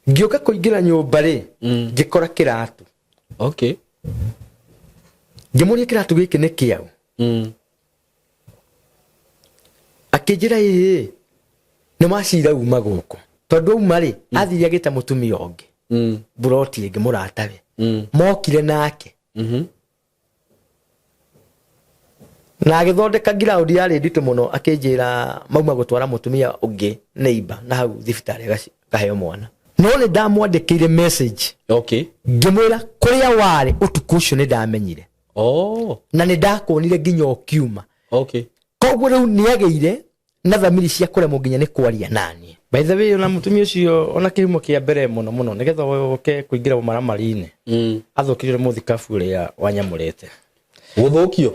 ngioka kuingira nyumba ri ngikora kiratu. Okay. Ngimuria kiratu giki ni kiau. Akijira ni macira uma guko. Tondu uma ri athire agita mutumia ongi. Buroti ege muratabe. Mokire nake. Na agithondeka ground yari nditu muno akijira mauma gutwara mutumia ungi neighbor na hau thibitari gaheo mwana. No ni ndamwandikire message. Okay. Ngimwira kuria wari utuku ucio ni ndamenyire. Na ni ndakonire nginya okiuma. Okay. Koguo riu ni ageire na thamiri cia kuremwo nginya ni kwaria nani. By the way ona mutumia ucio ona kihumo kia mbere muno nigetha oke kuingira maramari-ini. Athukirire muthikabu ria wanyamurete. Guthukio?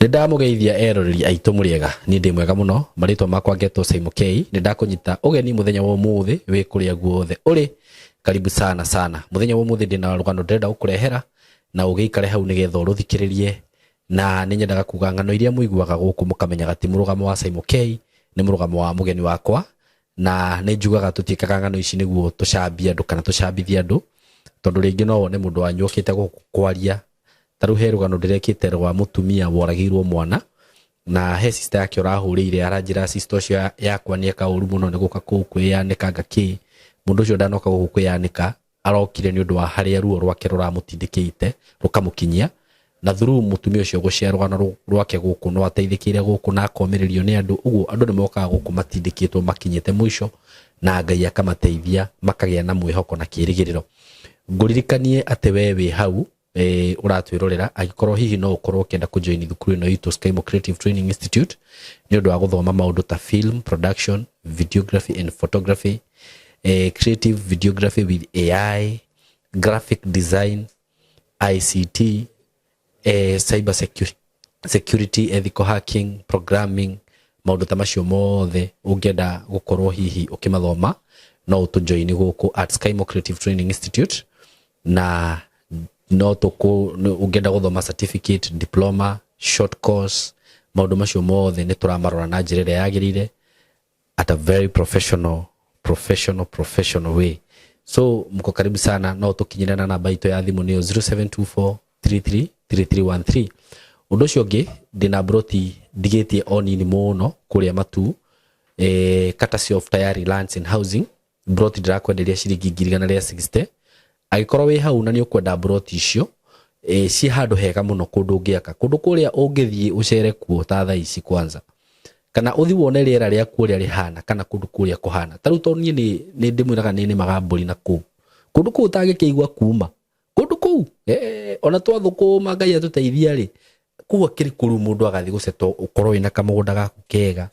Ndamugeithia eroreri aitu muriega ni ndi mwega muno maritwa makwa Geto Simon K ni ndakunyita ugeni muthenya wa umuthi wi kuria guothe uri karibu sana muthenya wa umuthi ndina rugano ndenda ukurehera na ugiikare hau nigetha uruthikiririe na ninyendaga kuga ngano iria muiguaga guku mukamenyaga ti murugamo wa Simon K ni murugamo wa mugeni wakwa na ni njugaga tutikaga ngano ici niguo tucambia andu kana tucambithia andu tondu ringi no wone mundu anyukite guku kwaria taruhe rugano ndirekite rwa mutumia woragirwo mwana na he sister yake orahurire aranjira sister cio yakwa ni akauru muno ni guka kwiyanika ngaki mundu cio ndanoka kwiyanika arokire ni undu wa haria ruo rwake ruramutindikite rukamukinyia na through mutumia cio gucia rugano rwake guku no ateithikire guku na akomiririo ni andu uguo andu ni mokaga guku matindikitwo makinyite mwisho na Ngai akamateithia makagia na mwihoko na kirigiriro. Nguririkanie ate wewe hau uratwirorera agikorwo hihi no ukorwo kenda kujoin thukuru ino yitu Skymo Creative Training Institute ni undu wa guthoma maundu ta film production, videography and photography, creative videography with AI, graphic design, ICT, cyber security, ethical hacking, programming, maundu ta macio mothe ungenda gukorwo hihi ukimathoma no utujoin guku at Skymo Creative Training Institute na no toko ungenda guthoma certificate, diploma, short course, maundu macio mothe ni turamarora na njirire yagirire at a very professional way. So mko karibu sana no tukinyira na namba ito ya thimu ni 0724333313. Undu ucio ngi ndina broti digetie onini muno kuria matu courtesy of Tayari Lands and Housing broti ndirakwenderia ciringi 160. Agikorwo wi hau na ni ukwenda broti icio ci handu hega muno kundu ungiaka kundu kuria ungithie ucere kuo ta thaa ici kwanza kana uthi wone riera ria kuria rihana kana kundu kuria kuhana taru to ni ndimwiraga ni magamburi na kundu ku utagikeigwa kuma kundu ku ona twathukuma Ngai atuteithia ri kuwa kiri kuru mundu agathi guceto ukorwo ina kamugunda gaku kega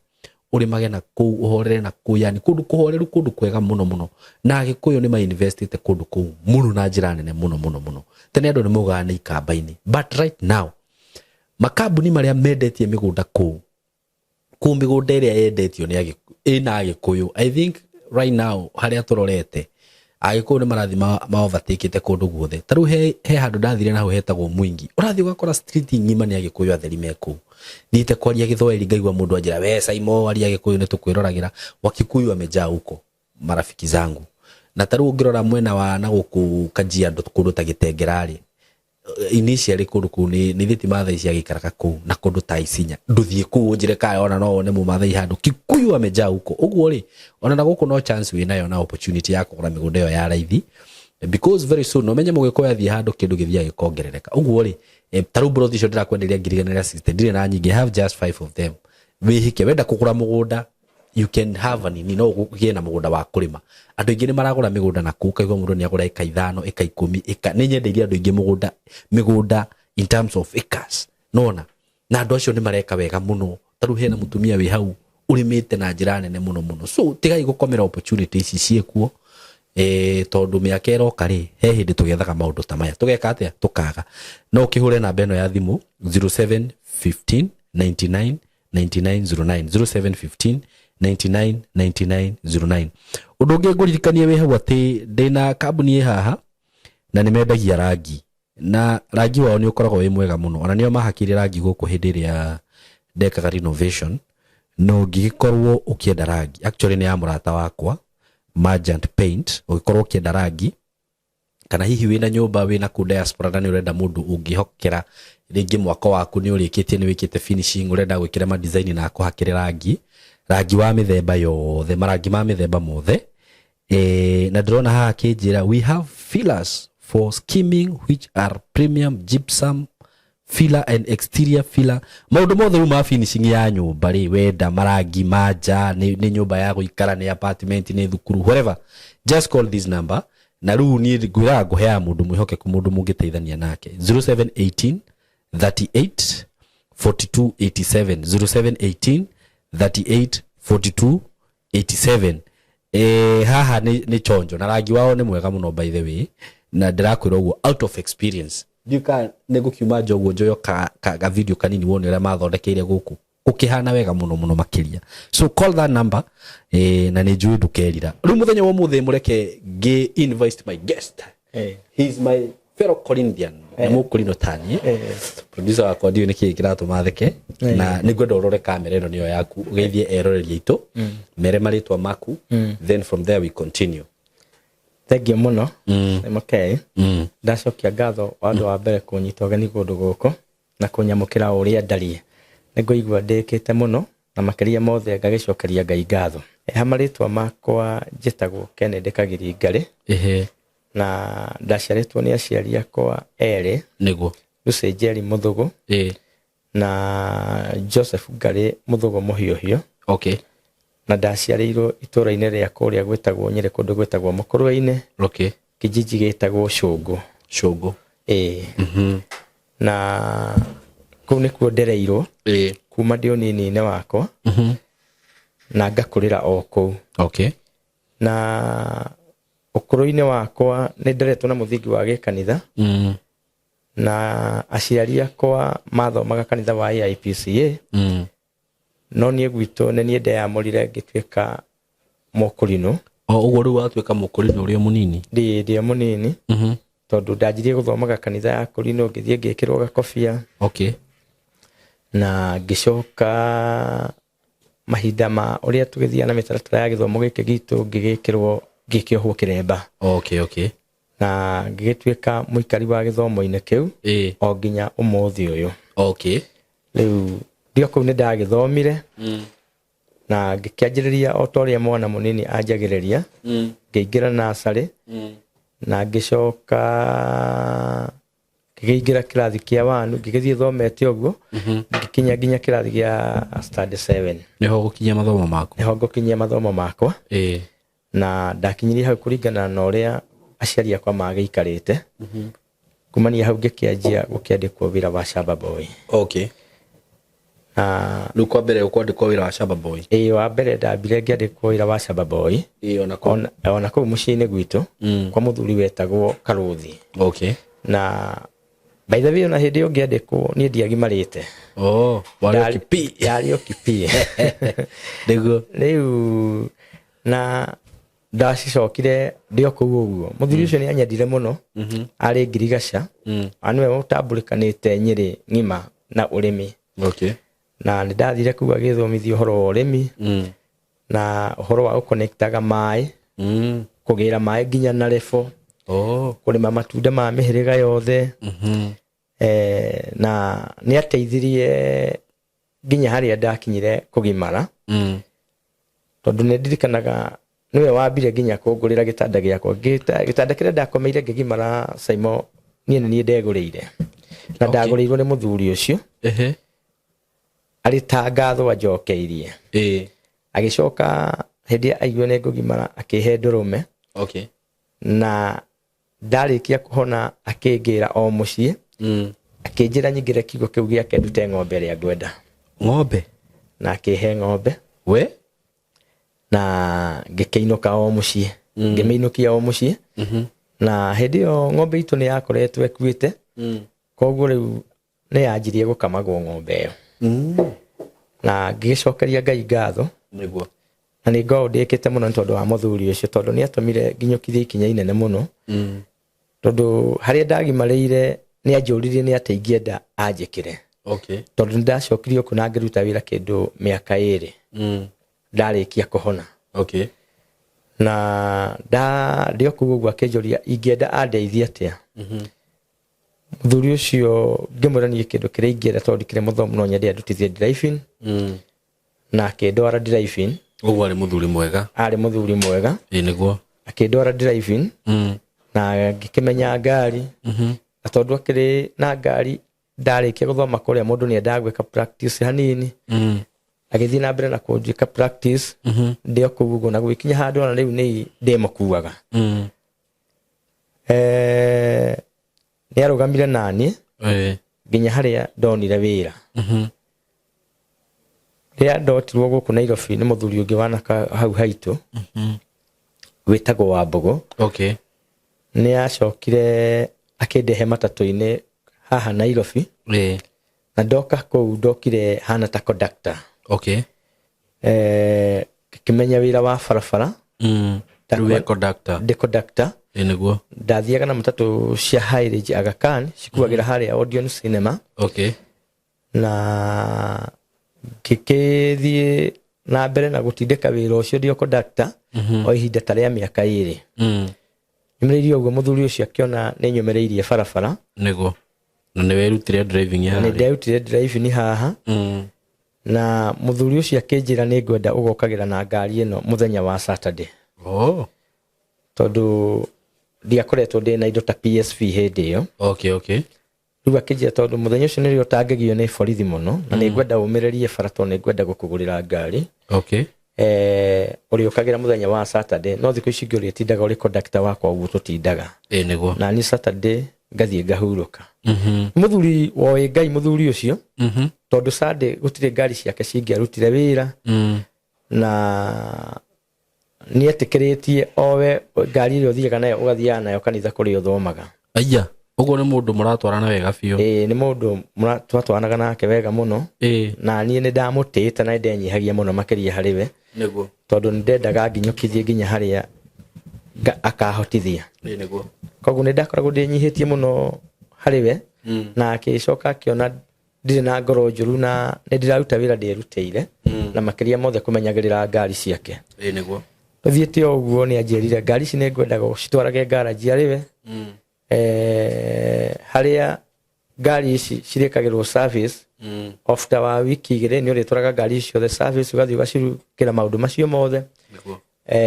uri magena ku uhorere na ku yani kundu kuhoreru kundu kwega muno na agikuyu ni ma investite kundu ku muno na njira nene muno tene andu ni mugana ikamba-ini but right now makambuni maria mendetie migunda ku migunda iria yendetio ni ina agikuyu. I think right now haria turorete agikuyu ni marathi maovatikite kundu guothe taru he handu ndathire naho hetagwo Mwingi urathi ugakora street ngima ni agikuyu atheri meku nite kwaria Githwairi ngaigwa mundu anjira we Saimo aria Gikuyu ni tukwiroragera Wakikuyu amejaa huko marafiki zangu na taru ngirora mwena wa na guku Kajiado kundu ta Gitengerari initially kundu ku ni thiti mathai cia gikaraga ku na kundu ta Isinya nduthie ku njire kae ona no one mu mathai handu Kikuyu amejaa huko uguo ri ona na guku no chance we nayo na opportunity ya kugura migunda yo ya raithi because very soon no menye mugiko yathi handu kindu githia gikongerereka uguo ri taru broti cio ndirakwenderia 160 ndire na nyingi have just 5 of them wihike wenda kugura mugunda you can have an no ugie na mugunda wa kurima andu ingi ni maragura migunda na ku kaigwa mundu ni agura eka 5 eka 10 eka ni nyendeirie andu ingi migunda in terms of acres nona na andu acio ni mareka wega muno taru hena mutumia wi hau urimite na njira nene muno so tigai gukomera opportunities ici ciekuo tondu miaka iroka ri he hindi tugethaga maundu ta maya tugeka atia tukaga no kihure namba eno ya thimu 0715 99 9909 0715 99 9909. Undu ungi nguririkanie we hau ati ndina kambuni haha na nimendagia rangi na rangi wao ni ukoragwo wĩ mwega muno ona nĩo mahakire rangi gũkũ hĩndĩ ĩrĩa ndekaga renovation no ngĩkorwo ũkĩenda rangi actually nĩ ya mũrata wakwa Magent Paint ũgĩkorwo ũkĩenda rangi kana hihi wĩna nyũmba wĩna ku diaspora na nĩ ũrenda mũndũ ũngĩhokera rĩngĩ mwako waku nĩ ũrĩkĩtie nĩ wĩkĩte finishing ũrenda gwĩkĩra ma design na kũhakĩra rangi wa mĩthemba yothe marangi ma mĩthemba mothe na ndĩrona haha kĩnjĩra we have fillers for skimming which are premium gypsum filler and exterior filler maũndũ mothe uma finishing ya nyũmba rĩ wenda marangi manja nĩ nyũmba ya gũikara nĩ apartment nĩ thukuru whatever just call this number na rĩu niĩ ngwĩra ngũheaga mũndũ mwĩhokeku mũndũ mũngĩteithania nake 0718 38 42 87 0718 38 42 87 haha nĩ chonjo na rangi wao nĩ mwega mũno by the way na ndĩrakwĩra ũguo out of experience ndika nĩgũkiuma njoguo njoyo ka video kanini wone ũrĩa mathondekeire gũkũ gũkĩhana wega mũno makĩria so call that number na nĩ njũĩ ndũkerira rĩu mũthenya wa mũthĩ mũreke ngĩ invite my guest he is my fellow Corinthian na mũkũrino tani producer wakwa ndiũ nĩkĩ kĩratũma theke na nĩngwenda ũrore kamera ĩno nĩyo yaku ũgeithie eroreria itũ mere marĩtwa maku then from there we continue. Thank you muno okay ndacokia ngatho andũ wa mbere kũnyita ũgeni kũndũ gũkũ na kũnyamũkĩra ũrĩa ndarie nĩngũigua ndĩkĩte mũno na makĩria mothe ngagĩcokeria Ngai ngatho marĩtwa makwa njĩtagwo Kennedy Kagiri Ngari na ndaciarĩtwo nĩ aciari akwa erĩ nĩguo Lucy Njeri Mũthũgũ na Joseph Ngari Mũthũgũ Mũhiũhio okay na ndaciarĩirwo itũũra-inĩ rĩa kũrĩa gwĩtagwo Nyĩrĩ kũndũ gwĩtagwo Mũkũrwe-inĩ okay kijiji gĩtagwo Cũngũ na kũu nĩkuo ndereirwo kuma ndĩ ũnini-inĩ wakwa na ngakũrĩra o kũu okay na ũkũrũ-inĩ wakwa nĩ nderetwo na mũthingi wa gĩkanitha na aciari akwa mathomaga kanitha wa IPCA no niĩ gwitũ nĩ niĩ ndeyamũrire ngĩtuĩka mũkũrinũ ũguo rĩu watuĩka mũkũrinũ ũrĩa mũnini ndĩ mũnini tondũ ndanjirie gũthomaga kanitha ya kũrinũ ngĩthiĩ ngĩkĩrwo gakobia okay na ngĩcoka mahinda ma ũrĩa tũgĩthiana mĩtaratara ya gĩthomo gĩkĩ gitũ ngĩkĩohwo kĩremba okay na ngĩgĩtuĩka mũikari wa gĩthomo-inĩ kĩu o nginya ũmũthĩ ũyũ okay rĩu ndio kũu nĩ ndagĩthomire na ngĩkĩanjĩrĩria o ta ũrĩa mwana mũnini anjagĩrĩria ngĩingĩra nursery na ngĩcoka ngĩingĩra kĩrathi kĩa 1 ngĩgĩthiĩ thomete ũguo ngĩkinya nginya kĩrathi gĩa standard 7 nĩho gũkinyia mathomo maku nĩho ngũkinyia mathomo makwa na ndakinyirie hau kũringana na ũrĩa aciari akwa magĩikarĩte kumania hau ngĩkĩanjia gũkĩandĩkwo wĩra wa Shamba Boy okay rĩu kwa mbere ũkwandĩkwo wĩra wa Shamba Boy wa mbere ndambire ngĩandĩkwo wĩra wa Shamba Boy ona kũu mũciĩ-inĩ gwitũ kwa mũthuri wetagwo Karũthi okay na by the way ona hĩndĩ ĩyo ngĩandĩkwo niĩ ndiagimarĩte yarĩ o kipi nĩguo rĩu na ndacicokire ndĩ o kũu ũguo mũthuri ũcio nĩ anyendire mũno arĩ ngirigaca nĩwe ũtambũrĩkanĩte Nyĩrĩ ng'ima na ũrĩmi okay na nĩ ndathire kũu agĩthomithia ũhoro wa ũrĩmi na ũhoro wa gũconnectaga maĩ kũgĩra maĩ nginya na rebo kũrĩma matunda ma mĩhĩrĩga yothe na nĩ ateithirie nginya harĩa ndakinyire kũgimara tondũ nĩ ndirikanaga niwe wambire nginya kũngũrĩra gĩtanda gĩakwa gĩtanda kĩrĩa ndakomeire ngĩgimara Saimo niĩ nĩ niĩ ndegũrĩire na ndagũrĩirwo nĩ mũthuri ũcio arĩ ta ngatho anjokeirie agĩcoka hĩndĩ aigua nĩ ngũgimara akĩhe ndũrũme na ndarĩkia kũhona akĩngĩra o mũciĩ akĩnjĩra nyingĩre kiugo kĩu gĩake ndute ng'ombe ĩrĩa ngwenda na akĩhe ng'ombe na ngĩkĩinũka o mũciĩ ngĩmĩinũkia o mũciĩ na hĩndĩ ĩyo ng'ombe itũ nĩ yakoretwo ĩkuĩte koguo rĩu nĩ yanjirie gũkamagwo ng'ombe ĩyo na ngĩcokeria Ngai ngatho na nĩ ngoragwo ndĩkĩte mũno nĩ tondũ wa mũthuri ũcio tondũ nĩ atũmire nginyũkithie ikinya inene mũno tondũ harĩa ndagimarĩire nĩ anjũririe nĩ atĩ ingĩenda anjĩkĩre. Okay. Tondũ ndacokirio ku na ngĩruta wĩra kĩndũ mĩaka 2 ndarĩkia kũhona. Okay. Na ndĩ okuguo akĩnjũria ingĩenda andeithie atĩa. Mũthuri ũcio ngĩmwĩra niĩ kĩndũ kĩrĩa ingĩenda tondũ kĩrĩ mũthomu no nyende andutithie driving. Na akĩndwara driving. Ũguo arĩ mũthuri mwega. Arĩ mũthuri mwega. Nĩguo. Akĩndwara driving. Na ngĩkĩmenya ngari. Na tondũ akĩrĩ na ngari ndarĩkia gũthoma kũrĩa mũndũ nĩ endaga gwĩka practice hanini. Agĩthiĩ na mbere na kũnjĩka practice. Ndĩ okuguo na gũkinya handũ ona rĩu nĩ ndĩmũkuaga. Nĩ arũgamire naniĩ nginya harĩa ndonire wĩra. Rĩrĩa ndotirwo gũkũ Nairobi nĩ mũthuri ũngĩ wa hau haitũ wĩtagwo Wambũgũ. Okay. Nĩ acokire akĩndehe matatũ-inĩ haha Nairobi. Na ndoka kũu ndokire hana ta conductor. Okay. Ngĩmenya wĩra wa barabara. Rĩu conductor. Ndĩ conductor. Nĩguo. Ndathiaga na matatũ cia Highridge Aga Khan cikuagĩra harĩa Odeon Cinema. Okay. Na ngĩgĩthiĩ na mbere na gũtindĩka wĩra ũcio ndĩ conductor o ihinda ta rĩa mĩaka 2. Nyumereirie ũguo mũthuri ũcio akĩona nĩ nyumereirie barabara. Nĩguo. Na nĩ werutire driving ya. Nĩ nderutire driving haha. Na mũthuri ũcio akĩnjĩra nĩ ngwenda ũgokagĩra na ngari ĩno mũthenya wa Saturday. Tondũ ndiakoretwo ndĩ na indo ta PSV hĩndĩ ĩyo. Okay, okay. Rĩu akĩnjĩra tondũ mũthenya ũcio nĩrĩo ũtangĩgio nĩ borithi mũno na nĩ ngwenda ũmĩrĩrie bara tondũ nĩ ngwenda gũkũgũrĩra ngari. Okay. Ũrĩũkagĩra mũthenya wa Saturday no thikũ ici ingĩ ũrĩtindaga ũrĩ conductor wakwa ũguo tũtindaga. Nĩguo. Na ni Saturday ngathiĩ ngahurũka. Mũthuri woĩ Ngai mũthuri ũcio. Tondũ Sunday gũtirĩ ngari ciake cingĩarutire wĩra. Na nĩ etĩkĩrĩtie owe ngari ĩrĩa ũthiaga nayo ũgathiaga nayo kanitha kũrĩa ũthomaga. Aya, ũguo nĩ mũndũ mũratwarana wega biũ. Nĩ mũndũ twatwaranaga nake wega mũno. Na niĩ nĩ ndamũtĩĩte na ndenyihagia mũno makĩria harĩ we. Nĩguo. Tondũ nĩ ndendaga nginyũkithie nginya harĩa akahotithia. Nĩguo. Koguo nĩ ndakoragwo ndĩnyihĩtie mũno harĩ we. Na akĩcoka akĩona ndirĩ na ngoro njũru na nĩ ndĩraruta wĩra ndĩrutĩire. Na makĩria mothe kũmenyagĩrĩra ngari ciake. Nĩguo. Tũthiĩte ũguo nĩ anjĩrire ngari ici nĩ ngwendaga gũcitwarage garage arĩ we. Harĩa ngari ici cirĩkagĩrwo service. After wa wiki 2 nĩ ũrĩtwaraga ngari icio the service ũgathiĩ ũgacirũkĩra maũndũ macio mothe. Nĩguo.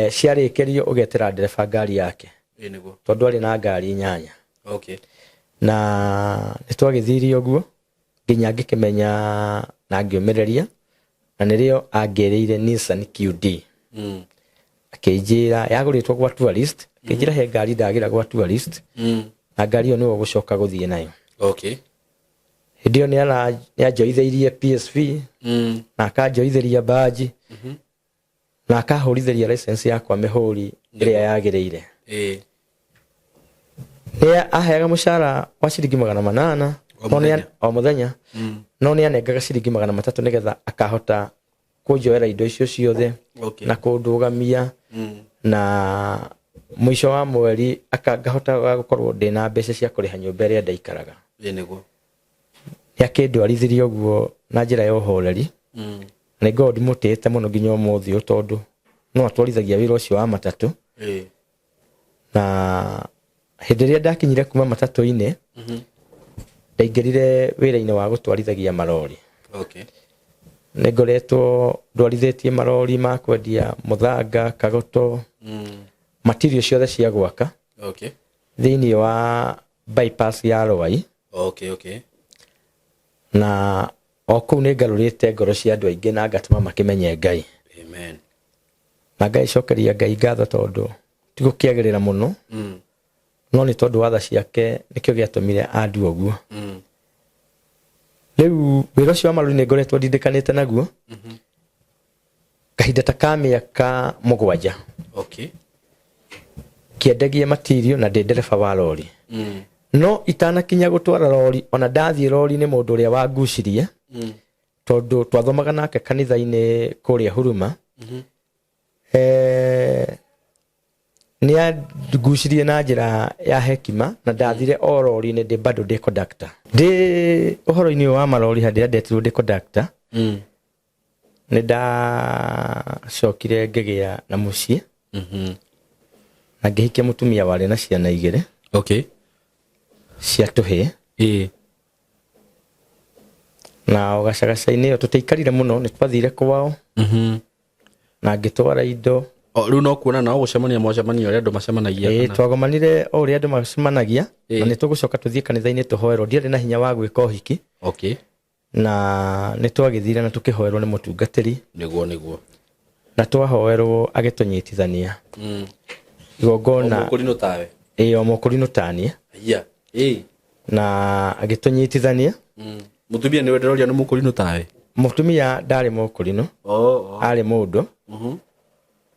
Ciarĩkĩrio ũgetĩra ndereba ngari yake. Nĩguo. Tondũ arĩ na ngari 8. Okay. Na nĩ twagĩthiire ũguo nginya ngĩkĩmenya na ngĩũmĩrĩria na nĩrĩo angĩrĩire Nissan QD. Akĩnjĩra yagũrĩtwo gwa tourist. Akĩnjĩra he ngari ndagĩra gwa tourist. Na ngari ĩyo nĩwe ũgũcoka gũthiĩ nayo. Okay. Hĩndĩ ĩyo nĩ anjoithĩirie PSV. Na akanjoithĩria badge. Na akahũrithĩria license yakwa mĩhũri ĩrĩa yagĩrĩire. Nĩ aheaga mũcara wa ciringi 800 o mũthenya. No nĩ anengaga ciringi 300 nĩgetha akahota kũnjoera indo icio ciothe na kũndũgamia. Na mũico wa mweri akangahota gũkorwo ndĩ na mbeca cia kũrĩha nyũmba ĩrĩa ndaikaraga. Nĩguo. Nĩ akĩndwarithirie ũguo na njĩra ya ũhoreri. Nĩ ngoragwo ndĩmũtĩĩte mũno nginya ũmũthĩ ũyũ tondũ no atwarithagia wĩra ũcio wa matatũ. Na hĩndĩ ĩrĩa ndakinyire kuma matatũ-inĩ ndaingĩrire wĩra-inĩ wa gũtwarithagia marori. Okay. Nĩ ngoretwo ndwarithĩtie marori ma kwendia mũthanga, kagoto, material ciothe cia gwaka. Okay. Thĩinĩ wa bypass ya Rwai. Okay, okay. Na o kũu nĩ ngarũrĩte ngoro cia andũ aingĩ na ngatũma makĩmenye Ngai. Amen. Na Ngai cokeria Ngai ngatho tondũ ti gũkĩagĩrĩra mũno. No nĩ tondũ wa tha ciake nĩkĩo gĩatũmire andu ũguo. Rĩu wĩra ũcio wa marori nĩ ngoretwo ndindĩkanĩte naguo. Kahinda ta ka mĩaka 7. Okay. Kĩendagia material na ndĩ ndereba wa lori. No itanakinya gũtwara lori ona ndathiĩ lori nĩ mũndũ ũrĩa wangucirie. Tondũ twathomaga nake kanitha-inĩ kũrĩa Huruma. nĩ angucirie na njĩra ya hekima na ndathire o rori-inĩ ndĩ bado ndĩ conductor. Ndĩ ũhoro-inĩ wa marori hĩndĩ ĩrĩa ndetirwo ndĩ conductor nĩ ndacokire ngĩgĩa na mũciĩ na ngĩhikia mũtumia warĩ na ciana 2 cia tũhĩĩ. Na o gacagaca-inĩ ĩyo tũtaikarire mũno, nĩ twathire kwao na ngĩtwara indo. Rĩu no kuona na gũcemania mwacemania ũrĩa andũ macemanagia. Twagomanire o ũrĩa andũ macemanagia na nĩ tũgũcoka tũthiĩ kanitha-inĩ tũhoerwo. Ndiarĩ na hinya wa gwĩka ũhiki na nĩ twagĩthire na tũkĩhoerwo nĩ mũtungatĩri nĩguo na twahoerwo agĩtũnyitithania igongona mũkũrinũ tawe o mũkũrinũ taniĩ na agĩtũnyitithania. Mũtumia nĩ wenderoria nĩ mũkũrinũ tawe? Mũtumia ndarĩ mũkũrinũ, arĩ mũndũ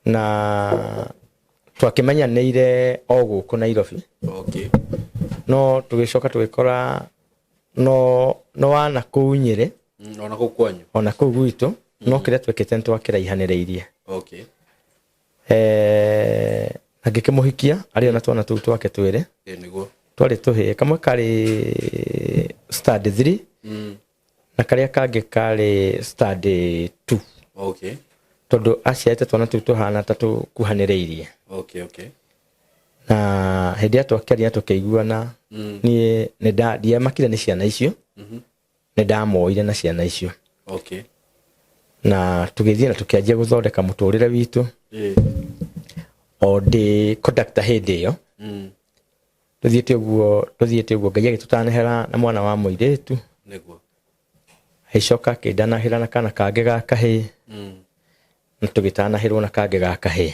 na twakĩmenyanĩire o gũkũ Nairobi. No tũgĩcoka tũgĩkora no wana kũu Nyĩrĩ ona kũu kwanyu ona kũu gwitũ no kĩrĩa twekĩte nĩ twakĩraihanĩrĩirie. Na ngĩkĩmũhikia arĩ ona twana tũu twake twĩrĩ twarĩ tũhĩĩ, kamwe karĩ stand 3 na karĩa kangĩ karĩ stand 2 tondũ aciarĩte twana tũu tũhana ta tũkuhanĩrĩirie. Na hĩndĩ ĩrĩa twakĩaria tũkĩiguana niĩ ndiamakire nĩ ciana icio, nĩ ndamoire na ciana icio na tũgĩthiĩ na tũkĩanjia gũthondeka mũtũrĩre witũ. O ndĩ conductor hĩndĩ ĩyo tũthiĩte ũguo Ngai agĩtũtanahĩra na mwana wa mũirĩtu agĩcoka akĩndanahĩra na kana kangĩ ga kahĩĩ na tũgĩtanahĩrwo na kangĩ ga kahĩĩ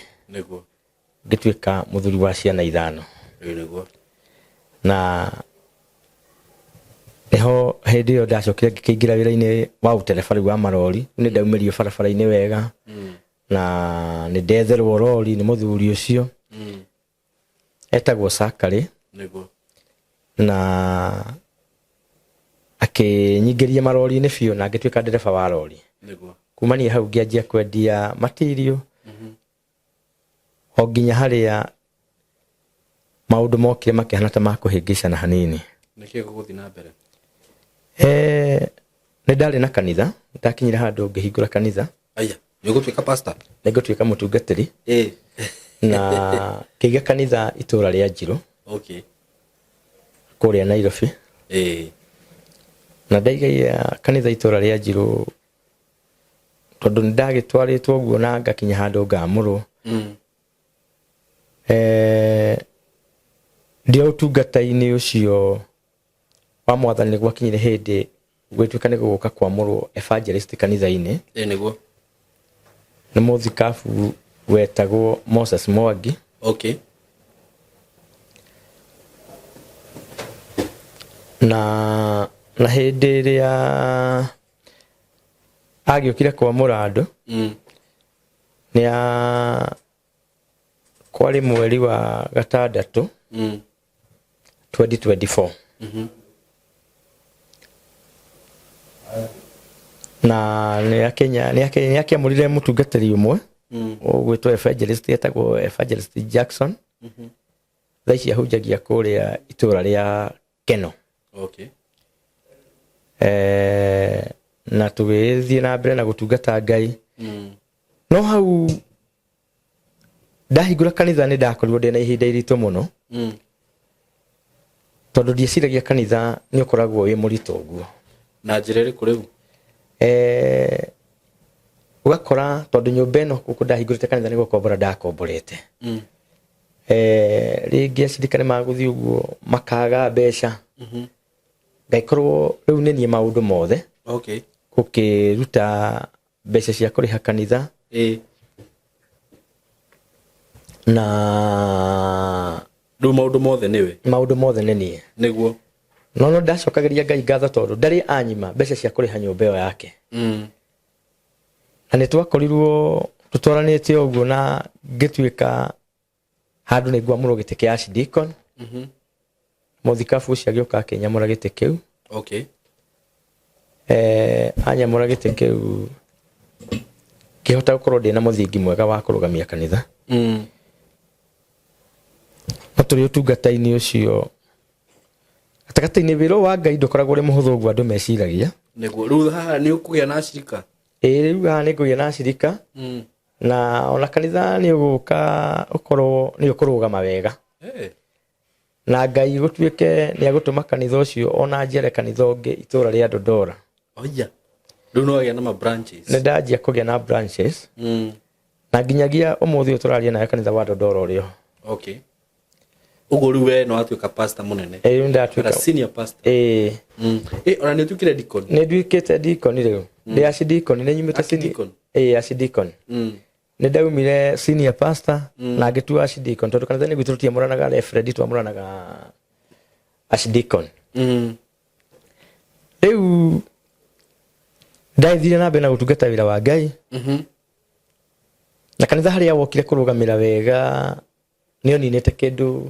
ngĩtuĩka mũthuri wa ciana 5. Na eho hĩndĩ ĩyo ndacokire ngĩkĩingĩra wĩra-inĩ wa ũtereba rĩu wa marori. Nĩ ndaumĩrio barabara-inĩ wega na nĩ ndetherwo rori nĩ mũthuri ũcio etagwo Sakari na akĩnyingĩria marori-inĩ biũ na ngĩtuĩka ndereba wa rori. Kuma niĩ hau ngĩanjia kwendia material o nginya harĩa maũndũ mokire makĩhana ta makũhĩngĩcana hanini. Nĩkĩĩ gũgũthiĩ na mbere? Nĩ ndarĩ na kanitha, ndakinyire handũ ngĩhingũra kanitha. Nĩ ũgũtuĩka pastor? Nĩ ngũtuĩka mũtungatĩri na kĩiga kanitha itũũra rĩa Njirũ kũrĩa Nairobi. Na ndaigaia kanitha itũũra rĩa Njirũ tondũ nĩ ndagĩtwarĩtwo ũguo na ngakinya handũ ngamũrwo. Ndĩ ũtungata-inĩ ũcio wa Mwathani nĩ gwakinyire hĩndĩ gwĩtuĩka nĩ gũgũka kwamũrwo evangelist kanitha-inĩ. Nĩguo nĩ mũthikabu wetagwo Moses Mwangi. Na hĩndĩ ĩrĩa agĩũkire kwamũra andũ kwarĩ mweri wa gatandatũ 2024 na nĩ akĩamũrire mũtungatĩri ũmwe ũgwĩtwo evangelist etagwo Evangelist Jackson. Thaa ici ahunjagia kũrĩa itũũra rĩa Keno. Na tũgĩthiĩ na mbere na gũtungata Ngai. No hau ndahingũra kanitha nĩ ndakorirwo ndĩ na ihinda iritũ mũno tondũ ndieciragia kanitha nĩ ũkoragwo wĩ mũritũ ũguo. Na njĩra ĩrĩkũ rĩu? Ũgakora tondũ nyũmba ĩno gũkũ ndahingũrĩte kanitha nĩ gũkombora ndakomborete. Rĩngĩ acirikani magũthiĩ ũguo makaga mbeca. Ngaikorwo rĩu nĩ niĩ maũndũ mothe gũkĩruta mbeca cia kũrĩha kanitha na rĩu maũndũ mothe nĩ niĩ. Nĩguo no ndacokagĩria Ngai ngatho tondũ ndarĩ anyima mbeca cia kũrĩha nyũmba ĩyo yake. Na nĩ twakorirwo tũtwaranĩte ũguo na ngĩtuĩka handũ nĩ ngwamũrwo gĩtĩ kĩa Archdeacon. Mũthikabu ũcio agĩũka akĩnyamũra gĩtĩ kĩu. Anyamũra gĩtĩ kĩu kĩhota gũkorwo ndĩ na mũthingi mwega wa kũrũgamia kanitha. tũrĩ ũtungata-inĩ ũcio gatagatĩ-inĩ wĩra wa Ngai ndũkoragwo ũrĩ mũhũthũ ũguo andũ meciragia. Nĩguo rĩu haha nĩ ũkũgĩa na acirika? Rĩu haha nĩ ngũgĩa na acirika na ona kanitha nĩ ũgũka ũkorwo nĩ ũkũrũgama wega. Na Ngai gũtuĩke nĩ agũtũma kanitha ũcio ona njere kanitha ũngĩ itũra rĩa Dodora. Oya rĩu no agĩa na ma branches? Nĩ ndanjia kũgĩa na branches na nginyagia ũmũthĩ ũyũ tũraria nawe kanitha wa Dodora ũrĩo. Okay. Ũguo rĩu we no atuĩka pastor mũnene? Rĩu ndatuĩka senior pastor? Ona nĩ ũtuĩkire deacon? Nĩ nduĩkĩte deacon rĩu. Ndĩ archdeacon nĩ nyumĩte senior. Archdeacon. Nĩ ndaumire senior pastor na ngĩtua archdeacon tondũ kanitha-inĩ gwitũ tũtiamũranaga reverend, twamũranaga archdeacon. Rĩu ndathire na mbere na gũtungata wĩra wa Ngai na kanitha harĩa wokire kũrũgamĩra wega nĩ oninĩte kĩndũ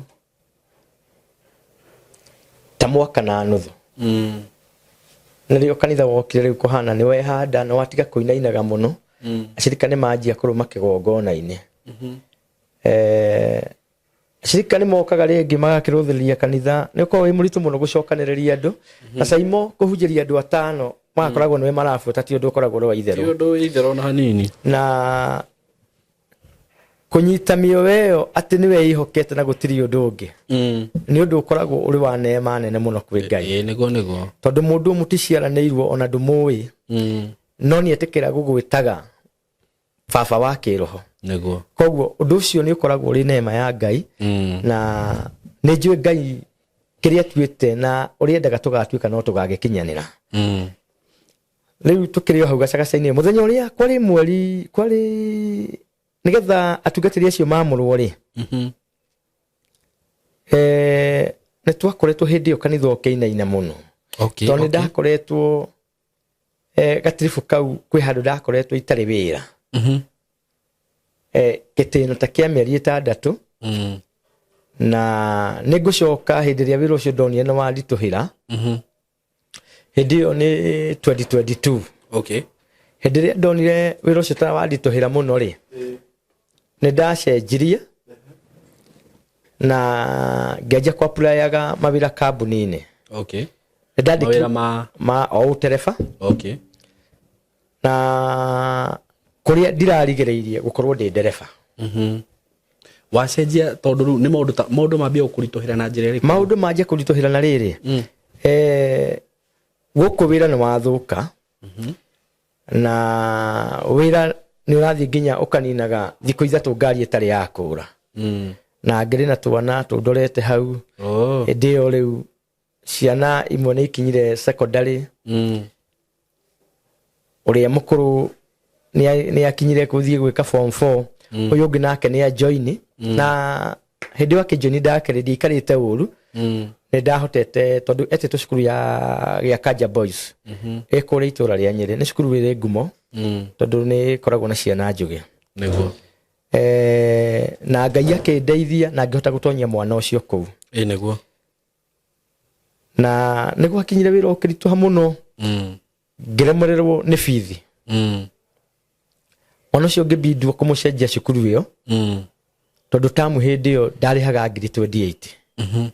ta mwaka na nuthu. Na rĩo kanitha wokire rĩu kũhana nĩ wehanda na watiga kũinainaga mũno. Acirika nĩ manjia kũrũma kĩgongona-inĩ. Acirika nĩ mokaga rĩngĩ magakĩrũthĩrĩria kanitha nĩ ũkoragwo wĩ mũritũ mũno gũcokanĩrĩria andũ na caimo kũhunjĩria andũ 5 magakoragwo nĩwe marabuata ti ũndũ ũkoragwo ũrĩ wa itherũ. Ti ũndũ wĩ itherũ na hanini. Na kũnyita mĩoyo ĩyo atĩ nĩwe ihokete na gũtirĩ ũndũ ũngĩ nĩ ũndũ ũkoragwo ũrĩ wa neema nene mũno kwĩ Ngai. Nĩguo. Tondũ mũndũ mũticiaranĩirwo ona ndũmũĩ no nĩ etĩkĩra gũgwĩtaga baba wa kĩroho. Nĩguo. Koguo ũndũ ũcio nĩ ũkoragwo ũrĩ neema ya Ngai na nĩ njũĩ Ngai kĩrĩa tuĩte na ũrĩa endaga tũgatuĩka no tũgagĩkinyanĩra. Rĩu tũkĩrĩ o hau gacagaca-inĩ mũthenya ũrĩa kwarĩ nigetha atungatĩri acio mamũrwo rĩ nĩ twakoretwo hĩndĩ ĩyo kanitha ũkĩinaina mũno. Tondũ nĩ ndakoretwo gatiribu kau kwĩ handũ ndakoretwo itarĩ wĩra gĩtĩno ta kĩa mĩeri 6 na nĩ ngũcoka hĩndĩ ĩrĩa wĩra ũcio ndonire nĩ wanditũhĩra. Hĩndĩ ĩyo nĩ 2022. Hĩndĩ ĩrĩa ndonire wĩra ũcio ta wanditũhĩra mũno rĩ nĩ ndacenjirie na ngĩanjia kũaplayaga mawĩra kambuni-inĩ. Mawĩra ma o ũtereba na kũrĩa ndirarigĩrĩirie gũkorwo ndĩ ndereba. Wacenjia tondũ rĩu nĩ maũndũ mambia gũkũritũhĩra na njĩra ĩrĩkũ? Maũndũ manjia kũritũhĩra na rĩrĩ gũkũ wĩra nĩ wathũka na wĩra nĩ ũrathiĩ nginya ũkaninaga thikũ 3 ngari ĩtarĩ ya kũra na ngĩrĩ na twana tũndorete hau. Hĩndĩ ĩyo rĩu ciana imwe nĩ ikinyire secondary. Ũrĩa mũkũrũ nĩ akinyire gũthiĩ gwĩka form 4. Ũyũ ũngĩ nake nĩ join na hĩndĩ ĩyo akĩjoini ndakereria ikarĩte ũru nĩ ndahotete tondũ etĩtwo cukuru ya Kanja Boys ĩkũrĩa itũra rĩa Nyĩrĩ. Nĩ cukuru ĩrĩ ngumo tondũ nĩ koragwo na ciana njũgĩ. Nĩguo. Na Ngai akĩndeithia na ngĩhota gũtonyia mwana ũcio kũu. Nĩguo. Na nĩ gwakinyire wĩra ũkĩritũha mũno ngĩremererwo nĩ bithi. Ona ũcio ngĩbindwo kũmũcenjia cukuru ĩyo tondũ tamu hĩndĩ ĩyo ndarĩhaga ngiri 28.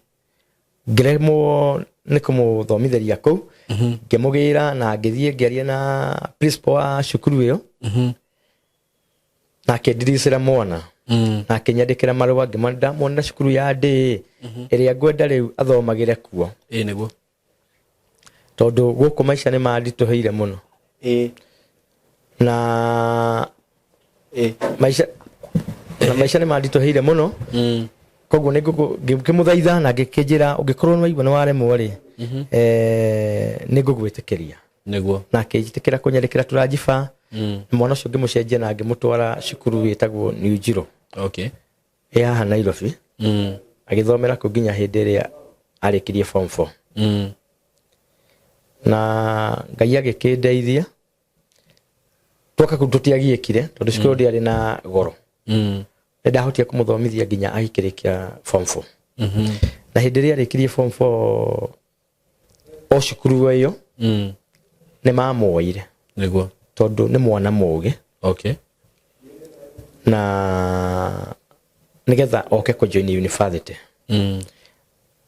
Ngĩremwo nĩ kũmũthomithĩria kũu ngĩmũgĩra na ngĩthiĩ ngĩaria na principal wa cukuru ĩyo na akĩndiricĩra mwana na akĩnyandĩkĩra marũa ngĩmwandĩra cukuru ya ndĩ ĩrĩa ngwenda rĩu athomagĩre kuo. Nĩguo. Tondũ gũkũ maica nĩ manditũhĩire mũno na maica nĩ manditũhĩire mũno. Koguo nĩ ngĩmũthaitha na ngĩkĩnjĩra ũngĩkorwo nĩ waigua nĩ waremwo rĩ nĩ ngũgwĩtĩkĩria. Nĩguo. Na akĩnjĩtĩkĩra kũnyandĩkĩra tũranjiba mwana ũcio ngĩmũcenjia na ngĩmũtwara cukuru wĩtagwo New Zero ĩ haha Nairobi. Agĩthomera kũ nginya hĩndĩ ĩrĩa arĩkirie form 4. Na Ngai agĩkĩndeithia twoka kũu tũtiagĩkire tondũ cukuru ndĩarĩ na goro. Nĩ ndahotire kũmũthomithia nginya agĩkĩrĩkia form 4. Na hĩndĩ ĩrĩa arĩkirie form 4 o cukuru ĩyo nĩ mamuoire. Nĩguo. Tondũ nĩ mwana mũgĩ. Na nĩgetha oke kũjoin university.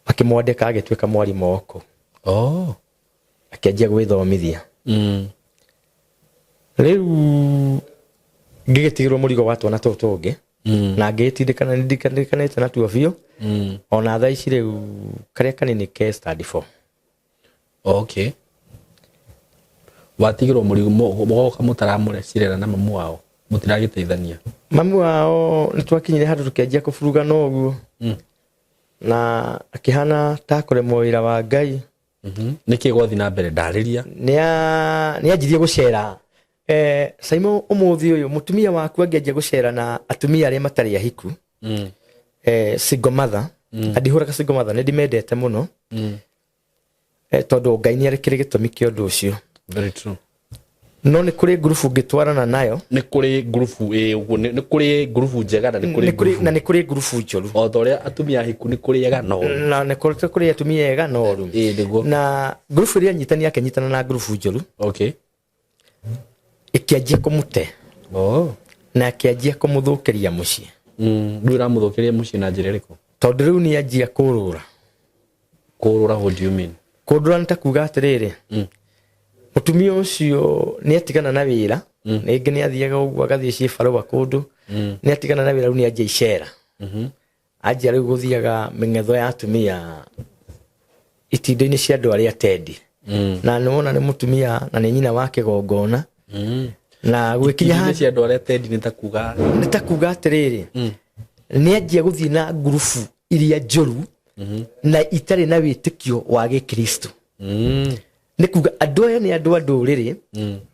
akimwandika agituika mwarimu oko akianjia gwithomithia riu ngigitigirwo murigo wa twana tutu tungi na ngitindikana ndikandikanite na tuo biu ona thaa ici riu karia kanini ke study for watigirwo murigo mugoka mutaramure cirera na mamu wao mutiragiteithania mamu wao nitwakinyire handu tukianjia kuburuga noguo na akihana ta kuremwo wira wa Ngai niki gwathi na mbere ndariria ni anjirie gucera Simon umuthi uyu mutumia waku angianjia gucera na atumia aria matari ahiku single mother adihura ka single mother ndimendete muno tondu Ngai ni arekire gitumi kio ndu ucio very true no ni kuri grupu ngitwarana nayo ni kuri grupu uguo ni kuri grupu njega na ni kuri grupu njoru o thoria atumia hiku ni kuri yega no na ni kuri atumia yega no ru niguo na grupu ria nyitani akenyitana na grupu njoru ikianjia kumute na akianjia kumuthukiria mucii ndwira muthukiria mucii na njira iriku tondu riu ni anjia kurura what do you mean kurura nitakuga atiriri mutumia ucio ni atigana na wira ningi ni athiaga uguo agathie cibarua kundu ni atigana na wira riu ni anjia icera anjia riu guthiaga mingetho ya atumia itindu-ini cia andu aria tendi na nona ni mutumia na ni nyina wake gongona na gwikinya handi cia andu aria tendi nitakuga atiriri ni anjia guthii na grupu iria njoru na itari na witikio wa Gikristo ni kuga andu aya ni andu nduriri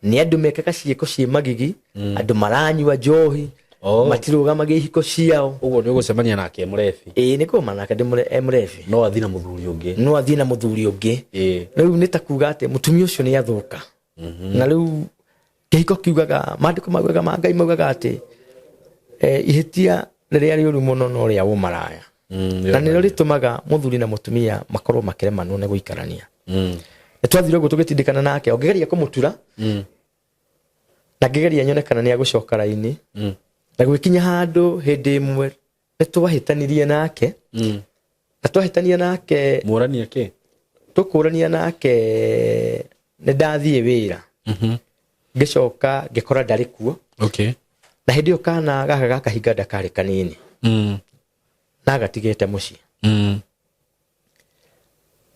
ni andu mekaga ciiko cie magigi andu maranyua njohi matirugamaga ihiko ciao uguo ni ugucemania nake murebi ni kuma nake ndi murebi no athina muthuri ungi riu nitakuga ati mutumia ucio ni athuka na riu kihiko kiugaga mandiko magwega ma Ngai maugaga ati ihitia riria riuru muno no ria umaraya na niro ritumaga muthuri na mutumia makorwo makiremanwo ne guikarania twathire guo tugitindikana nake ongegeria kumutura na ngegeria nyone kana ni agucoka raini na gwikinya handu hindi imwe nitwahitanirie nake na twahitania nake murania ke tukurania nake ni ndathie wira ngicoka ngikora ndari kuo na hindi ukana gaka gakahinga ndakari kanini na gatigete mucii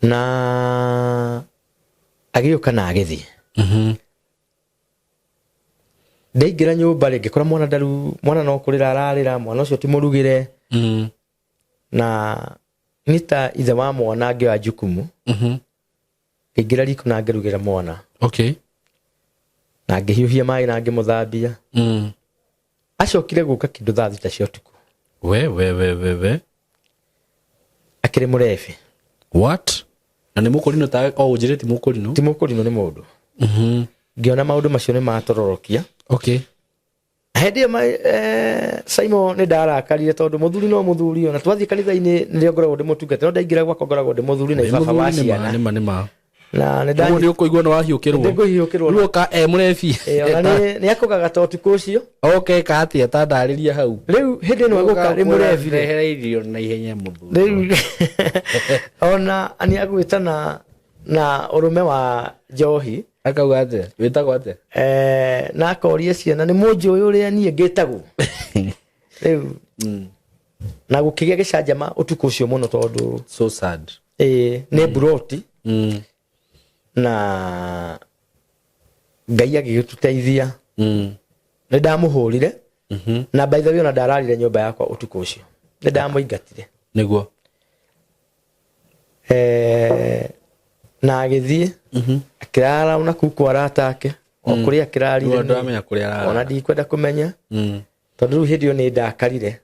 na agioka na agithie ndeingira nyumba ri ngikora mwana ndaru mwana no kurira ararira mwana ucio ti murugire na nita ithe wa mwana ngioya jukumu ngingira riko na ngirugira mwana na ngihiuhia mai na ngimuthambia acokire guka kindu thaa thita cia utuku we akiri murebi what na ni mukurino ta unjire ti mukurino ni mundu ngiona maundu macio ni matororokia hindi Simon ni ndarakarire tondu muthuri no muthuri ona twathie kanitha-ini ni ngoragwo ndi mutungate no ndaingira gwakwa ngoragwo ndi muthuri na baba wa ciana nima na ni ndani ukuigua no wahiukirwo ruo ka murebi ona ni akugaga to tuku ucio ka atia ta ndariria hau riu hindi no aguka ri murebi rehera irio na ihenya muthuri riu ona ani agwitana na urume wa njohi akauga ate witagwo ate na akoria ciana ni munju uyu uria nie ngitagwo riu na gukigia gicanjama utuku ucio muno tondu so sad ni broti na Ngai agituteithia ni ndamuhurire na by the way ona ndararire nyumba yakwa utuku ucio ni ndamuingatire niguo na agithie akirara una kuku aratake o kuria akirarire ndamenya kuria arara ona ndikwenda kumenya tondu hindi ni ndakarire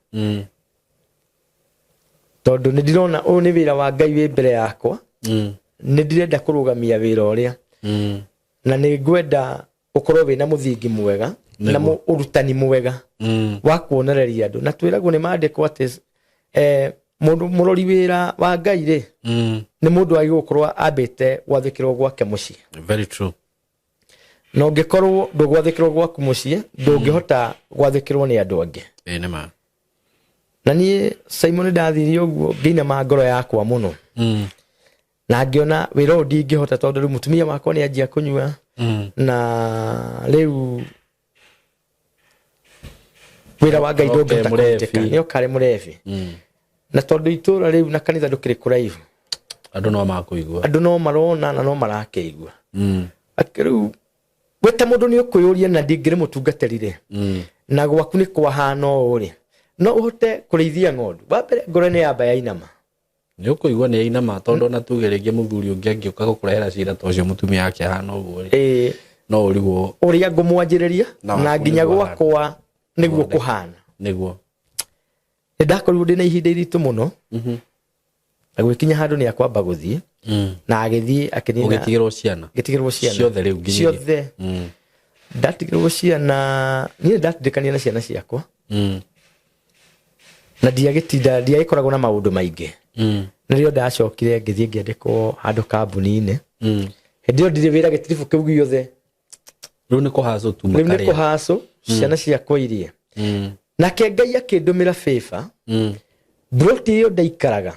tondu ni ndirona u ni wira wa Ngai wi mbere yakwa ni ndirenda kurugamia wira uria na ni ngwenda ukorwo wina muthingi mwega na urutani mwega wa kuonereria andu na twiragwo ni maandiko ati mundu murori wira wa Ngai ri ni mundu agi gukorwo ambite gwathikirwo gwake mucii very true no ngikorwo ndugwathikirwo gwaku mucii ndungihota gwathikirwo ni andu angi nima na niĩ Simon ndathire ũguo ngĩina ngoro yakwa mũno na ngĩona wĩra ũyũ ndingĩhota tondũ rĩu mũtumia wakwa nĩ anjia kũnyua na rĩu wĩra wa Ngai ndũngĩhota kũrutĩka nĩ ũkarĩ mũrebi na tondũ itũũra rĩu na kanitha ndũkĩrĩ kũraihu andũ no makũigua andũ no marona na no marakĩigua rĩu wete mũndũ nĩ ũkwĩyũria na ndingĩrĩ mũtungatĩrire na gwaku nĩ kwahana ũũ rĩ no ũhote kũrĩithia ng'ondu wa mbere ngoro nĩ yamba yainama nĩ ũkũigua nĩ yainama tondũ ona tuge rĩngĩ mũthuri ũngĩ angĩũka gũkũrehera cira ta ũcio mũtumia yake ahana ũguo rĩ no ũrigwo ũrĩa ngũmwanjĩrĩria na nginya gwakwa nĩguo kũhana nĩguo nĩ ndakorirwo ndĩ na ihinda iritũ mũno na gwĩkinya handũ nĩ akwamba gũthiĩ na agĩthiĩ akĩnina ũgĩtigĩrwo ciana ciothe rĩu nginya ciothe ndatigĩrwo ciana niĩ ndatindĩkania na ciana ciakwa na ndiagĩkoragwo na maũndũ maingĩ na rĩo ndacokire ngĩthiĩ ngĩandĩkwo handũ kambuni-inĩ hĩndĩ ĩyo ndirĩ wĩra gĩtiribũ kĩu gĩothe rĩu nĩ kũhacũ tu makarĩa rĩu nĩ kũhacũ ciana ciakwa iria nake Ngai akĩndũmĩra favor broti ĩyo ndaikaraga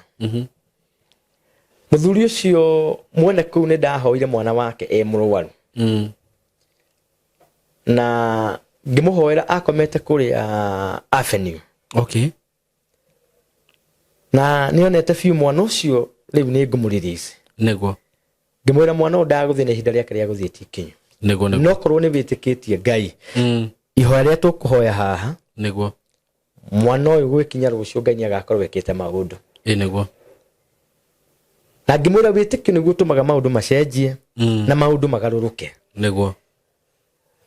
mũthuri ũcio mwene kũu nĩ ndahoire mwana wake mũrũaru na ngĩmũhoera akomete kũrĩa Avenue okay na nĩonete biũ mwana ũcio rĩu nĩ ngũmũrelease nĩguo ngĩmwĩra mwana ũyũ ndagũthiĩ na ihinda rĩake rĩa gũthiĩ tikinyo nĩguo no korwo nĩ wĩtĩkĩtie Ngai ihoya rĩa tũkũhoya haha nĩguo mwana ũyũ gwĩkinya rũciũ Ngai nĩ agakorwo wekĩte maũndũ nĩguo na ngĩmwĩra wĩtĩkio nĩguo ũtũmaga maũndũ macenjie na maũndũ magarũrũke nĩguo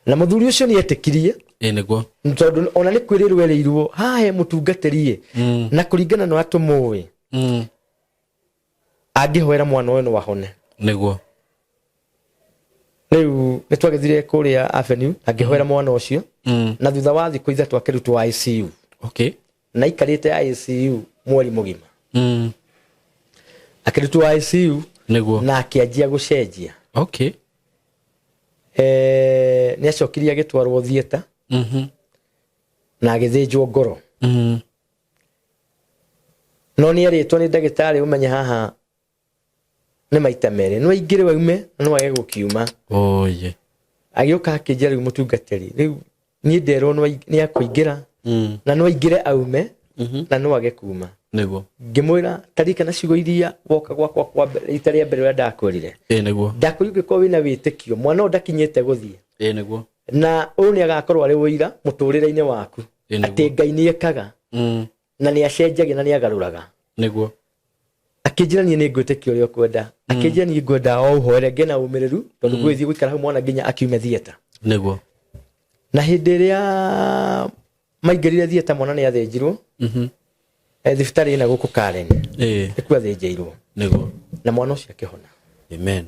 na mũthuri ũcio nĩ etĩkirie nĩguo tondũ ona nĩ kwĩrĩrwo erĩirwo haha he mũtungatĩrie na kũringana na atũmũĩ angĩhoera mwana ũyũ no ahone nĩguo rĩu nĩ twagĩthire kũrĩa Avenue angĩhoera mwana ũcio na thutha wa thikũ ithatũ akĩrutwo ICU okay na ikarĩte ICU mweri mũgima akĩrutwo ICU nĩguo na akĩanjia gũcenjia okay nĩ acokirie agĩtwarwo theater na agĩthĩnjwo ngoro no nĩ erĩtwo nĩ ndagĩtarĩ ũmenye haha nĩ maita merĩ no aingĩre waume no age gũkiuma oye agĩũka akĩnjĩra rĩu mũtungatĩri rĩu niĩ nderwo nĩ akũingĩra na no aingĩre aume na no age kuuma nĩguo ngĩmwĩra tarikana ciugo iria woka gwakwa kwa rita rĩa mbere ũrĩa ndakwĩrire nĩguo ndakwĩrĩire ũngĩkorwo wĩna wĩtĩkio mwana ũyũ ndakinyĩte gũthiĩ nĩguo na ũyũ nĩ agakorwo arĩ ũira mũtũrĩre-inĩ waku atĩ Ngai nĩ ekaga na nĩ acenjagia na nĩ agarũraga nĩguo akĩnjĩra niĩ nĩ ngwĩtĩkia ũrĩa ũkwenda akĩnjĩra niĩ ngwenda o ũhoere ngĩna ũmĩrĩru tondũ gwĩthiĩ gũikara hau mwana nginya akiume theater nĩguo na hĩndĩ ĩrĩa maingĩrire theater mwana nĩ athĩnjirwo thibitarĩ ĩna gũkũ Karen nĩkuo athĩnjĩirwo nĩguo na mwana ũcio akĩhona amen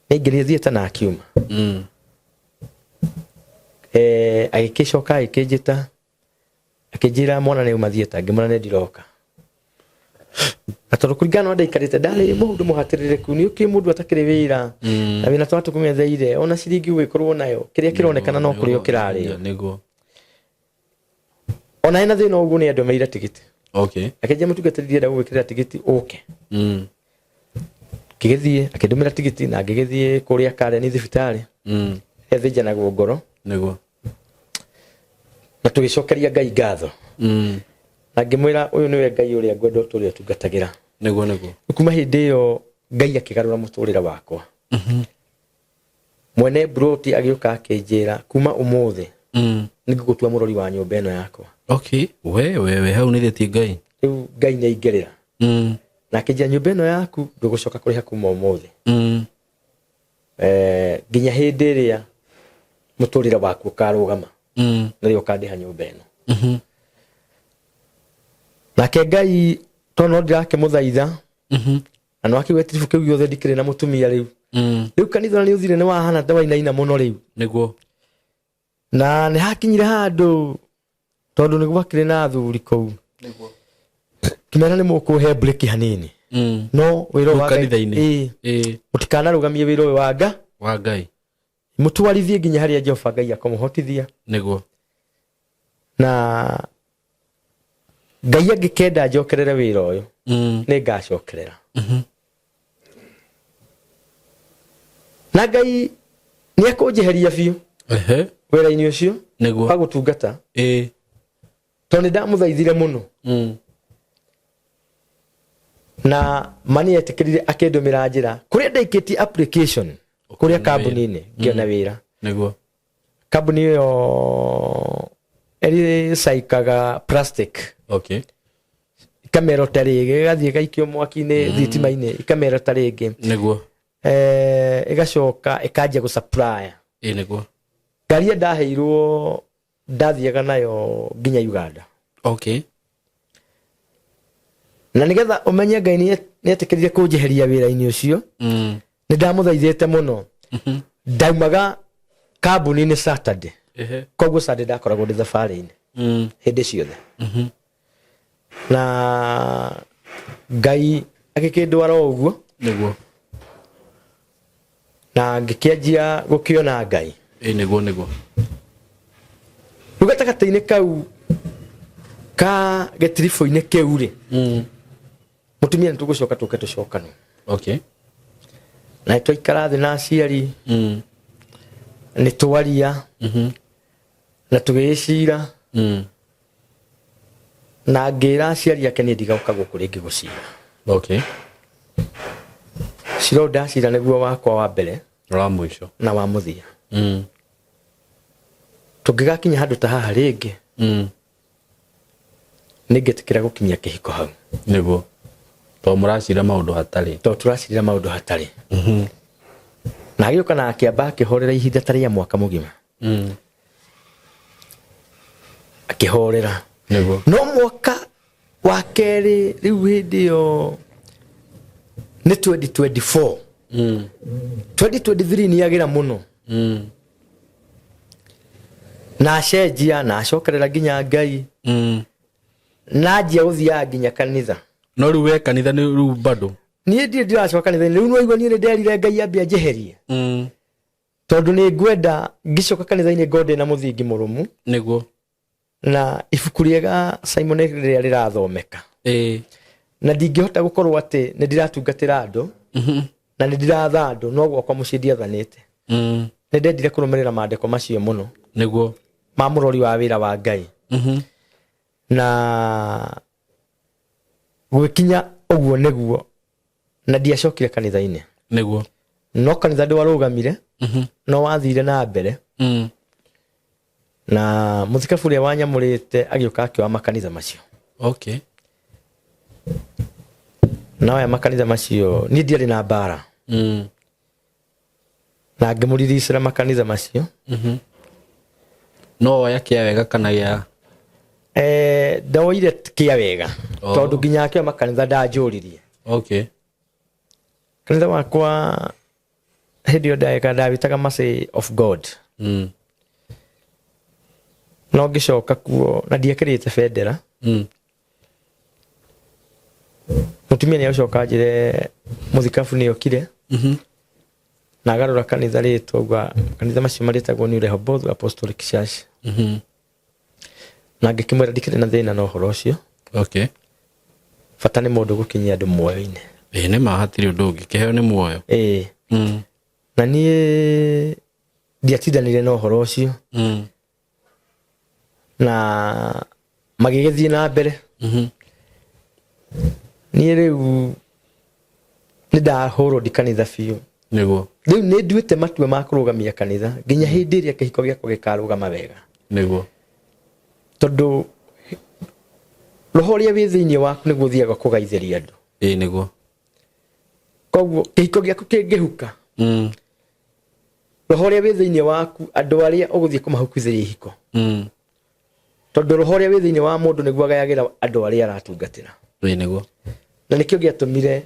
aingĩrire theater na akiuma agĩkĩcoka agĩkĩnjĩta akĩnjĩra mwana nĩ uma theater ngĩmwĩra nĩ ndiroka na tondũ kũringana na ndaikarĩte ndarĩ mũndũ mũhatĩrĩrĩku nĩ ũkĩ mũndũ atakĩrĩ wĩra na wĩna twatũ kũmetheire ona ciringi gwĩkorwo nayo kĩrĩa kĩronekana no kũrĩo kĩrarĩo nĩguo ona ena thĩna ũguo nĩ andũmĩire tigiti okay akĩnjĩra mũtungatĩri ndĩrenda gũgwĩkĩrĩra tigiti ũke ngĩgĩthiĩ akĩndũmĩra tigiti na ngĩgĩthiĩ kũrĩa Karen thibitarĩ ethĩnjanagwo ngoro nĩguo na tũgĩcokeria Ngai ngatho na ngĩmwĩra ũyũ nĩwe Ngai ũrĩa ngwenda ũtũũre tungatagĩra nĩguo kuma hĩndĩ ĩyo Ngai akĩgarũra mũtũũrĩre wakwa mwene broti agĩũka akĩnjĩra kuma ũmũthĩ nĩngũgũtua mũrori wa nyũmba ĩno yakwa okay we hau nĩthĩtie Ngai rĩu Ngai nĩ aingĩrĩra na akĩnjĩra nyũmba ĩno yaku ndũgũcoka kũrĩha kuma ũmũthĩ nginya hĩndĩ ĩrĩa mũtũũrĩre waku ũkarũgama nĩrĩo ũkandĩha nyũmba ĩno nake Ngai tondũ no ndirakĩmũthaitha na no akĩuga tiribu kĩu gĩothe ndikĩrĩ na mũtumia rĩu rĩu kanitha nĩ ũthire nĩ wahana ta wainaina mũno rĩu nĩguo na nĩ hakinyire handũ tondũ nĩ gwakĩrĩ na athuri kũu kĩmera nĩ mũkũhe break hanini no wĩra wa kanitha-inĩ mũtikanarũgamie wĩra ũyũ wa Ngai mũtwarithie nginya harĩa Jehova Ngai akamũhotithia nĩguo na Ngai angikenda njokerere wira uyu ni ngacokerera na Ngai ni akunjeheria biu wira-ini ucio wa gutungata tondu ndamuthaithire muno na mani etikirire akindumira njira kuria ndaikitie application kuria kambuni-ini ngiona wira niguo kambuni yo eri saikaga plastic ikamero tarige gathie gaikio mwaki-ini thitima-ini ikamero tarige niguo igacoka ikanjia gu supply niguo ngari ndaheirwo ndathiaga nayo nginya Uganda na nigetha umenye Ngai ni etikirire kunjeheria wira-ini ucio ni ndamuthaithite muno ndaumaga kambuni-ini Saturday koguo Saturday ndakoragwo ndi thabari-ini hindi ciothe na Ngai agikindwara uguo niguo na ngikianjia gukiona Ngai niguo rugatagata-ini kau ka getirifo-ini kiu ri mutumia nitugucoka tuke tucokanu na twaikara thi na aciari ni twaria na tugicira na ngira aciari ake ni ndigauka guku ringi gucira ciro ndacira niguo wakwa wa mbere wa mwisho na wa muthia tungigakinya handu ta haha ringi ningetikira gukinyia kihiko hau niguo to muracira maundu hatari turacira maundu hatari na agioka na akiamba akihorera ihinda tari ya mwaka mugima akihorera niguo no mwaka wa keri riu hindi yo ni 2024 2023 ni agira muno na acenjia na acokerera nginya Ngai na njia guthia nginya kanitha no riu we kanitha ni riu bado ni ndiracoka kanitha riu no igua ni nderire Ngai ambia njeherie tondu ni ngwenda ngicoka kanitha-ini ngode na muthingi murumu niguo na ibuku riega Simon riria rirathomeka na ndingihota gukorwo ati ni ndiratungatira andu na ni ndiratha andu no gwakwa mucii ndiathanite ni ndendire kurumirira maandiko macio muno niguo ma murori wa wira wa Ngai na gwikinya uguo niguo na ndiacokire kanitha-ini niguo no kanitha ndwarugamire no wathire na mbere na muthikabu uria wanyamurite agioka akiwa makanitha macio na aya makanitha macio ni ndiari na bara na ngimuriricira makanitha macio no oya kia wega kana ya ndaoire kia wega tondu nginya akiwa makanitha ndanjuririe kanitha wakwa hindi yo ndawitaga Mercy of God no ngicoka kuo na ndiekirite bendera mutumia ni acoka njire muthikabu ni okire na agarura kanitha ritwa kanitha macio maritagwo New Rehoboth Apostolic Church na ngikimwira ndikire na thina no horo ucio bata ni mundu gukinyia andu muoyo-ini ni mahatiri undu ungikiheo ni muoyo na nie ndiatindanire no horo ucio na magigithie na mbere nie riu ni ndahurwo ndi kanitha biu niguo riu ni nduite matua ma kurugamia kanitha nginya hindi iria kihiko giakwa gikarugama wega niguo tondu roho ria wi thiini waku niguo thiaga kugaithĩria andu niguo koguo kihiko giaku kingihuka roho ria wi thiini waku andu aria uguthie kumahukithĩria ihiko tondu roho ria wi thiini wa mundu niguo agayagira andu aria aratungatira niguo na nikio giatumire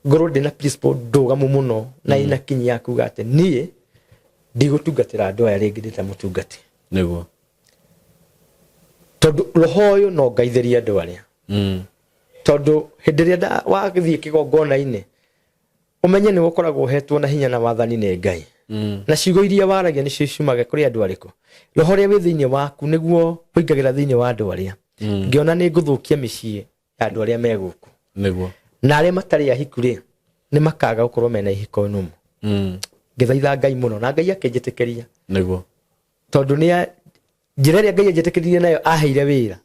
ngorwo ndina principle ndugamu muno na ina kinyi ya kuga ati nie ndigutungatira andu aya ringi ndita mutungati niguo tondu roho uyu no ngaithĩria andu aria tondu hindi ria wathie kigongona-ini umenye ni gukoragwo uhetwo na hinya na wathani ni Ngai na ciugo iria waragia nicio ciumaga kuri andu ariku roho ria wi thiini waku niguo uingagira thiini wa andu aria ngiona nĩ ngũthũkia mĩciĩ ya andũ arĩa me gũkũ nĩguo na arĩa matarĩ ahiku rĩ nĩ makaga gũkorwo mena ihiko nũmu ngĩthaitha Ngai mũno na Ngai akĩnjĩtĩkĩria nĩguo tondũ nĩ njĩra ĩrĩa Ngai anjĩtĩkĩririe nayo aheire wĩra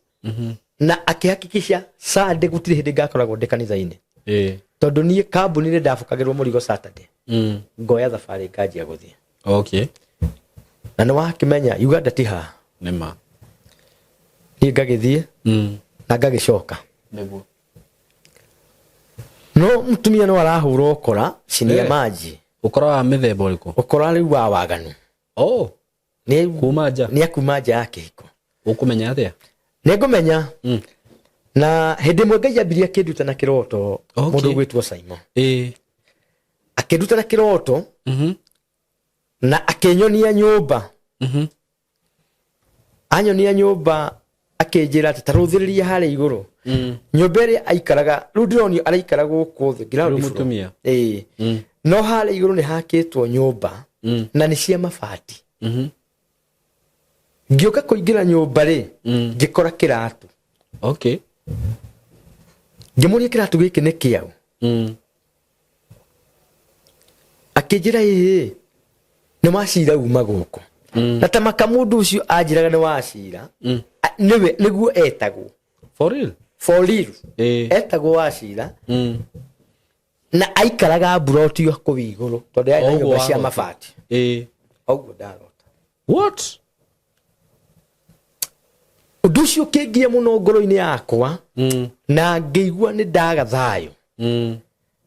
na akĩhakikisha Sunday gũtirĩ hĩndĩ ngakoragwo ndĩ kanitha-inĩ tondũ niĩ kambuni-inĩ ndabũkagĩrwo mũrigo Saturday ngoya thabarĩ nganjia gũthiĩ okay na nĩ wakĩmenya Uganda ti haha nĩma niĩ ngagĩthiĩ na ngagĩcoka nĩguo no mũtumia no arahũrwo ũkora cinia maji ũkora wa mĩthemba ũrĩkũ ũkora rĩu wa waganu nĩ kuma nja nĩ akuma nja ya kĩhiko ũkũmenya atĩa nĩ ngũmenya na hĩndĩ ĩmwe Ngai ambirie akĩnduta na kĩroto mũndũ gwĩtwo Simon akĩnduta na kĩroto na akĩnyonia nyũmba anyonia nyũmba akĩnjĩra atĩ tarũthĩrĩria harĩa igũrũ nyũmba ĩrĩa aikaraga rĩu ndĩronio araikara gũkũ thĩ ground floor no harĩa igũrũ nĩ hakĩtwo nyũmba na nĩ cia mabati ngĩũka kũingĩra nyũmba rĩ ngĩkora kĩratũ ngĩmũria kĩratũ gĩkĩ nĩ kĩaũ akĩnjĩra nĩ wacira uma gũkũ na ta maka mũndũ ũcio anjĩraga nĩ wacira nĩguo etagwo for real etagwo wacira na aikaraga buroti yo kũu igũrũ tondũ yarĩ nyũmba cia mabati ũguo ndarota ũndũ ũcio ũkĩngia mũno ngoro-inĩ yakwa na ngĩigua nĩ ndaga thayũ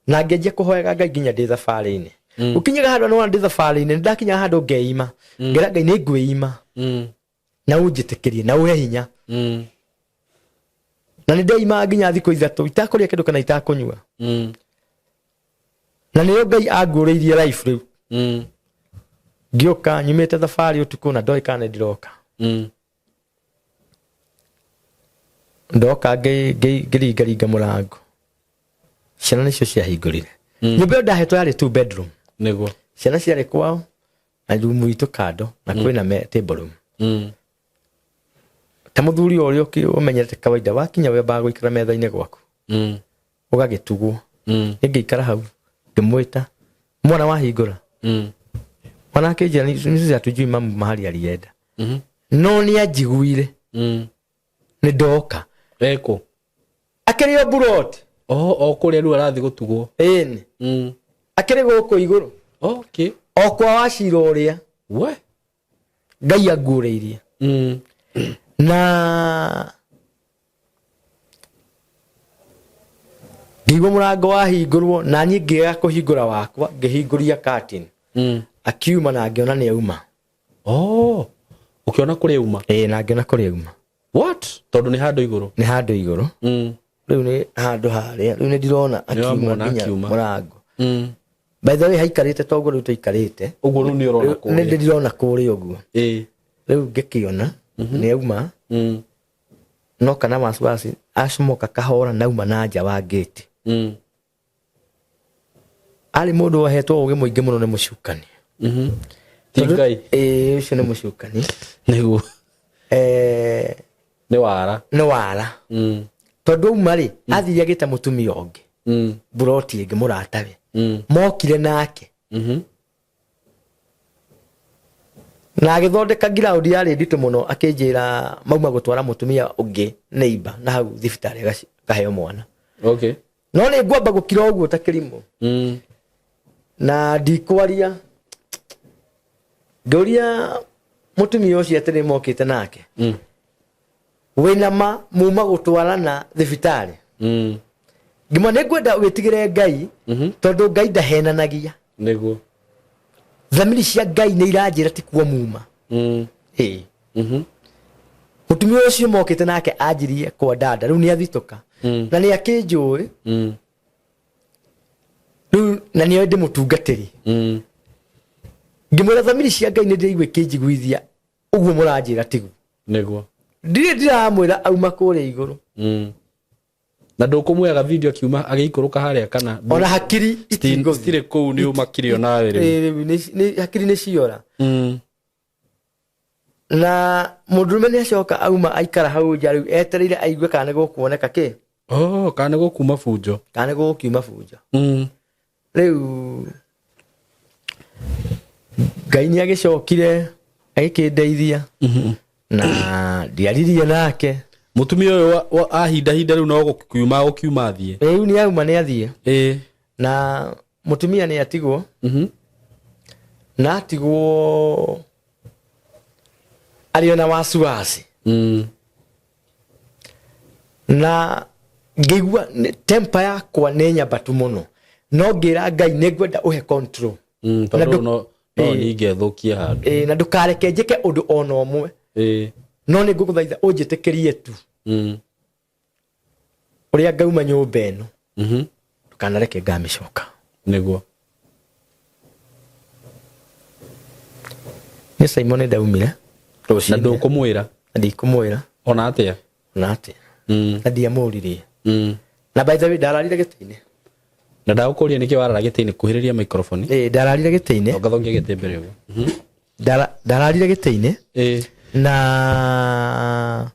na ngĩanjia kũhoyaga Ngai nginya ndĩ thabarĩ-inĩ ũkinyaga handũ no ndĩ thabarĩ-inĩ nĩ ndakinya handũ ngeima ngera Ngai nĩ ngwĩima na ũnjĩtĩkĩrie na ũhe hinya na nĩ ndeima nginya thikũ ithatũ itakũrĩa kĩndũ kana itakũnyua na nĩyo Ngai angũrĩirie life rĩu ngĩũka nyumĩte thabarĩ ũtukũ na ndoĩ kana ndiroka ndoka ngĩringaringa mũrango ciana nĩcio ciahingũrire nyũmba ĩyo ndahetwo yarĩ 2 bedroom nĩguo ciana ciarĩ kwao na rumu itũ kando na kwĩna table room ta mũthuri ũrĩa ũmenyerete kawaida wakinya wembaga gũikara metha-inĩ gwaku ũgagĩtugwo ngĩikara hau ngĩmwĩta mwana wahingũra mwana akĩnjĩra nĩ hatujui mamu mahali alienda no nĩ anjiguire nĩ ndoka akĩrĩ o buroti kũrĩa rĩu arathiĩ gũtugwo akĩrĩ gũkũ igũrũ o kwa wacira ũrĩa Ngai anguũrĩirie na ngĩigua mũrango wahingũrwo na niĩ ngĩaga kũhingũra wakwa ngĩhingũria curtain akiuma na ngĩona nĩ auma ũkĩona kũrĩa auma na ngĩona kũrĩa auma tondũ nĩ handũ igũrũ rĩu nĩ handũ harĩa rĩu nĩ ndirona akiuma nginya mũrango by the way haikarĩte toguo rĩu tũikarĩte ũguo rĩu nĩ ũrona kũrĩa nĩ ndirona kũrĩa ũguo rĩu ngĩkĩona nĩ auma no kana wasiwasi acomoka kahora nauma na nja wa gate arĩ mũndũ wahetwo ũgĩ mũingĩ mũno nĩ mũcukani ti Ngai ũcio nĩ mũcukani nĩguo nĩ wara tondũ auma rĩ athiĩ agĩta mũtumia ũngĩ buroti ĩngĩ mũratawe mokire nake na agĩthondeka ground yarĩ nditũ mũno akĩnjĩra mauma gũtwara mũtumia ũngĩ neighbor na hau thibitarĩ akaheo mwana no nĩ ngwamba gũkira ũguo ta kĩrimũ na ndikwaria ngĩũria mũtumia ũcio atĩ nĩ mokĩte nake wĩna ma muma gũtwarana thibitarĩ ngĩmwa nĩ ngwenda wĩtigĩre Ngai tondũ Ngai ndahenanagia nĩguo thamiri cia Ngai nĩ iranjĩra ti kuo muma mũtumia ũcio mokĩte nake anjirie kwa dada rĩu nĩ athitũka na nĩ akĩnjũĩ rĩu na nĩ ndĩ mũtungatĩri ngĩmwĩra thamiri cia Ngai nĩ ndĩraigua ikĩnjiguithia ũguo mũranjĩra tigu nĩguo ndiramwĩra auma kũrĩa igũrũ na ndũkũmwega video akiuma agĩikũrũka harĩa kana ona hakiri itirĩ kũu nĩ umakire onawe rĩu hakiri nĩ ciora na mundurume ni acoka auma aikara hau nja riu etereire aigue kana gukuoneka ki kana gukuma bunjo kana gukiuma bunjo riu Ngai ni agicokire agikindeithia na ndiaririe nake mutumia uyu ahinda riu no gukiuma thie riu ni auma ni athie na mutumia ni atigwo na atigwo ariona wasiwasi na ngigua temper yakwa nĩ nyambatu mũno no ngira Ngai nĩngwenda uhe control tondũ no ningethũkia handũ na ndũkareke njĩke ũndũ ona ũmwe no nĩ ngũgũthaitha ũnjĩtĩkĩrie tu ũrĩa ngauma nyũmba ĩno ndũkanareke ngamĩcoka nĩguo nĩ Simon ndaumire na ndũkũmwĩra ndikumwĩra ona atĩa na ndiamũririe na by the way ndararire gĩtĩ-inĩ na ndagũkũria nĩkĩ warara gĩtĩ-inĩ kuhĩrĩria microphone ndararire gĩtĩ-inĩ ngathongia gĩtĩ mbere ũguo ndararire gĩtĩ-inĩ na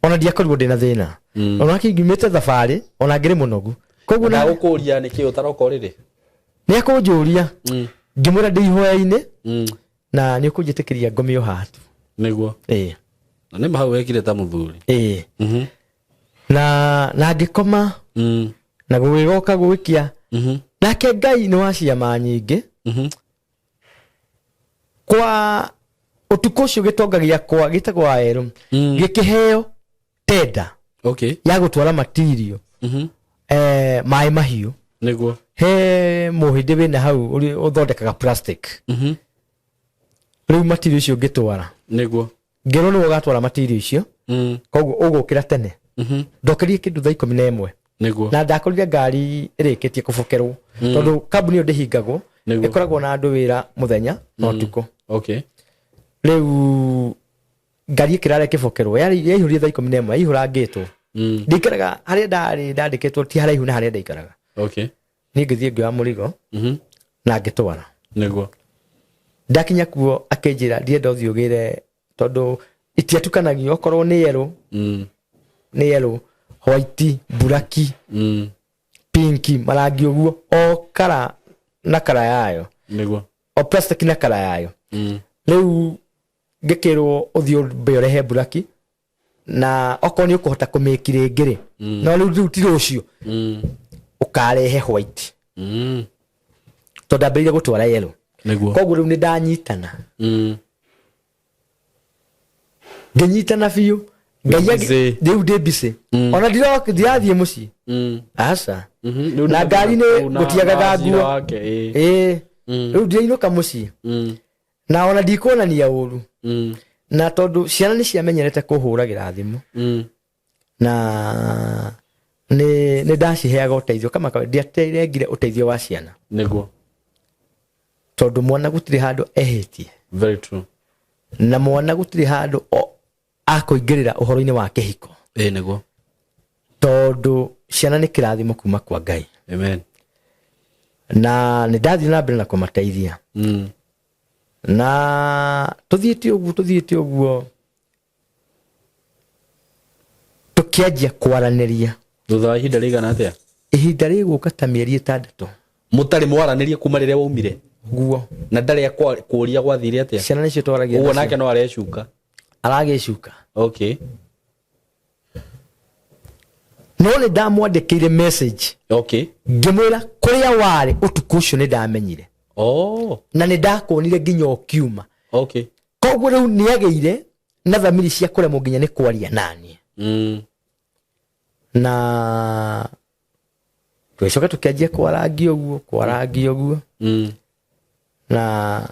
ona ndiakorirwo ndĩna thĩna ona kĩngumĩte thabarĩ ona ngĩrĩ mũnogu koguo ndagũkũria nĩkĩ ũtaroka ũrĩrĩ nĩakũnjũria ngĩmwĩra ndĩ ihoya-inĩ na nĩ ũkũnjĩtĩkĩria ngome o hatu nĩguo na nĩ hau wekire ta mũthuri na ngĩkoma na gũgĩgoka gũgĩkia nake Ngai nĩ wa ciama nyingĩ kwa ũtukũ ũcio gĩtonga gĩakwa gĩtagwo Aero gĩkĩheo tenda ya gũtwara material maĩ mahiũ nĩguo he mũhĩndĩ wĩna hau ũthondekaga plastic rĩu material icio ngĩtwara nĩguo ngero nĩ ũgatwara material icio koguo ũgũkĩra tene ndokerie kĩndũ thaa 11 nĩguo na ndakorire ngari ĩrĩkĩtie kũbokerwo tondũ kambuni ĩyo ndĩhingagwo ĩkoragwo na andũ wĩra mũthenya na ũtukũ rĩu ngari ĩkĩrarĩ kĩbokerwo yaihũrire thaa 11 yaihũra ngĩtwo ndikaraga harĩa ndarĩ ndandĩkĩtwo ti haraihu na harĩa ndaikaraga niĩ ngĩthiĩ ngĩoya mũrigo na ngĩtwara nĩguo ndakinya kuo akĩnjĩra ndienda ũthiĩ ũgĩre tondũ itiatukanagio okorwo nĩ yellow white buraki pinki marangi ũguo o kara na kara yayo nĩguo o plastic na kara yayo rĩu ngĩkĩrwo ũthiĩ ũmbe ũrehe buraki na okorwo nĩ ũkũhota kũmĩki rĩngĩ no rĩu ti rũciũ ũkarehe white tondũ ndambĩrĩire gũtwara yellow koguo rĩu nĩ ndanyitana ngĩnyitana biũ rĩu ndĩ mbicĩ ona ndirathiĩ mũciĩ aca na ngari nĩ gũtiagaga nguo rĩu ndirainũka mũciĩ na ona ndikuonania ũru na tondũ ciana nĩ ciamenyerete kũhũragĩra thimũ na nĩ ndaciheaga ũteithio kama ndiarengire ũteithio wa ciana nĩguo tondũ mwana gũtirĩ handũ ehĩtie na mwana gũtirĩ handũ akũingĩrĩra ũhoro-inĩ wa kĩhiko nĩguo tondũ ciana nĩ kĩrathimo kuma kwa Ngai na nĩ ndathiĩ na mbere na kũmateithia na tũthiĩte ũguo tũkĩanjia kwaranĩria thutha wa ihinda rĩigana atĩa ihinda rĩgũka ta mĩeri 6 mũtarĩ mwaranĩria kuma rĩrĩa waumire guo na ndarĩ kũũria gwathire atĩa ciana nĩcio twaragia ũguo nake no arecuka aragĩcuka no nĩ ndamwandĩkĩire message ngĩmwĩra kũrĩa warĩ ũtukũ ũcio nĩ ndamenyire na nĩ ndakuonire nginya ũkiuma koguo rĩu nĩ agĩire na thamiri cia kũremwo nginya nĩ kwaria naniĩ na tũgĩcoka tũkĩanjia kwarangia ũguo na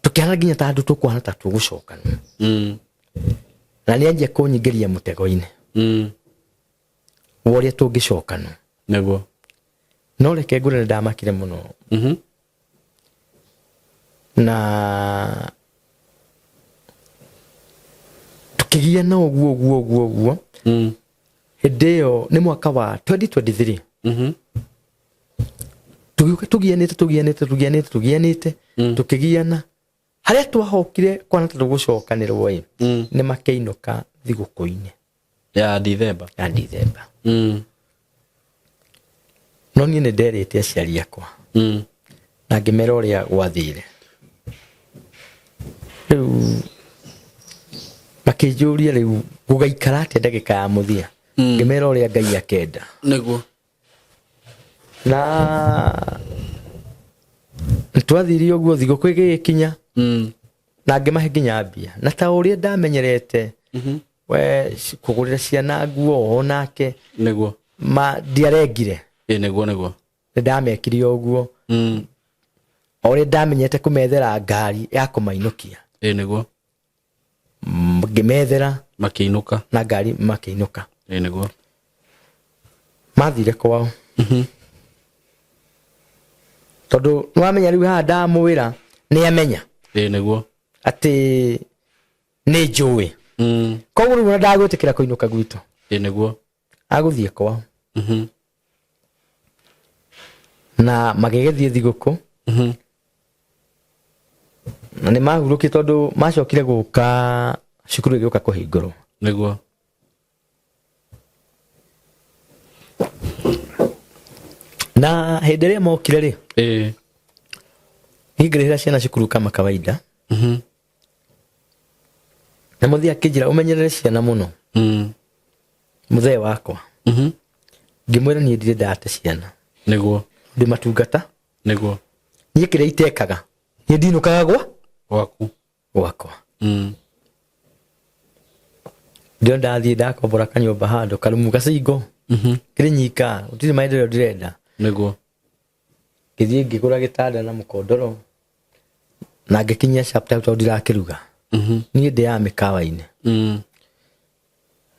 tũkĩhana nginya ta andũ tũkũhana ta tũgũcokana na nĩ anjia kũnyingĩria mũtego-inĩ wa ũrĩa tũngĩcokana nĩguo no reke ngũre nĩ ndamakire mũno na tũkĩgiana ũguo hĩndĩ ĩyo nĩ mwaka wa 2023 tũgianĩte tũkĩgiana haria twahokire kwana tugucokanirwo ni makeinuka thiguku-ini ya Dithemba no ni nderite aciari akwa na ngimera uria gwathire riu makijuria riu gugaikara atia ndagika ya muthia ngimera uria Ngai akenda niguo na twathirio guo thiguku igikinya na ngimahe nginya mbia na ta uria ndamenyerete we kugurira ciana nguo onake niguo ma ndiaregire niguo ndamekire uguo uria ndamenyete kumethera ngari ya kumainukia niguo ngimethera makiinuka na ngari makiinuka niguo mathire kwao tondu nwamenya riu ha ndamwira ni amenya niguo ati ni njui koguo riu ndagwitikira kuinuka gwitu niguo aguthie kwao na magegethie thiguku na ni mahuruki tondu macokire guka cukuru igioka kuhingurwo niguo na hindi ria mokire ri ngirehera ciana cukuru kama kawaida na muthia kijira umenyerere ciana muno muthee wakwa ngimwira ni ndire ndate ciana niguo ndi matungata niguo ni kire itekaga ni ndinukaga gwakwa ndio ndathie ndakombora kanyumba handu karumu gacingo kiri nyika utiri maendeleo ndirenda niguo ngithie ngigura gitanda na mukondoro na ngikinyia chapter out ndirakiruga ni ndi ya mikawa-ini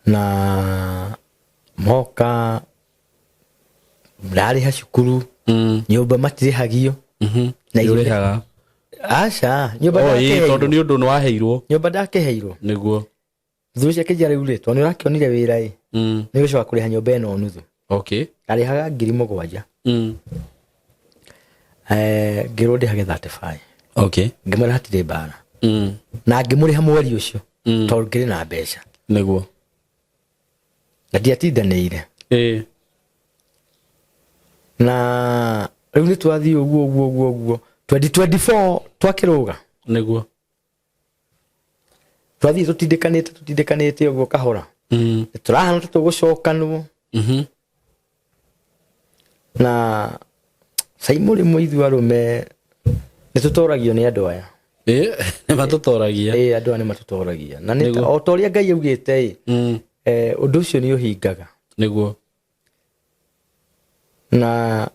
na moka ndariha cukuru nyumba matirihagio na irihaga aca nyumba ndakeheirwo tondu ni undu nwaheirwo nyumba ndakeheirwo niguo thuru ciake njariurĩtwo nĩ ũrakĩonire wĩra nĩ gũcoka kũrĩha nyũmba ĩno nuthu arĩhaga 7,000 ngĩrwo ndĩhage 35 ngĩmwĩra hatirĩ mbara na ngĩmũrĩha mweri ũcio tondũ ngĩrĩ na mbeca nĩguo na ndiatindanĩire na rĩu nĩ twathiĩ ũguo 2024 twakĩrũga nĩguo twathie tutindĩkanĩte ũguo kahora tũrahana tũgũcokanwo na Saimo rĩmwe ithuĩ arũme nĩ tũtoragio nĩ andũ aya nĩ matũtoragia andũ aya nĩ matũtoragia na nĩ o ta ũrĩa Ngai augĩte ũndũ ũcio nĩ ũhingaga nĩguo na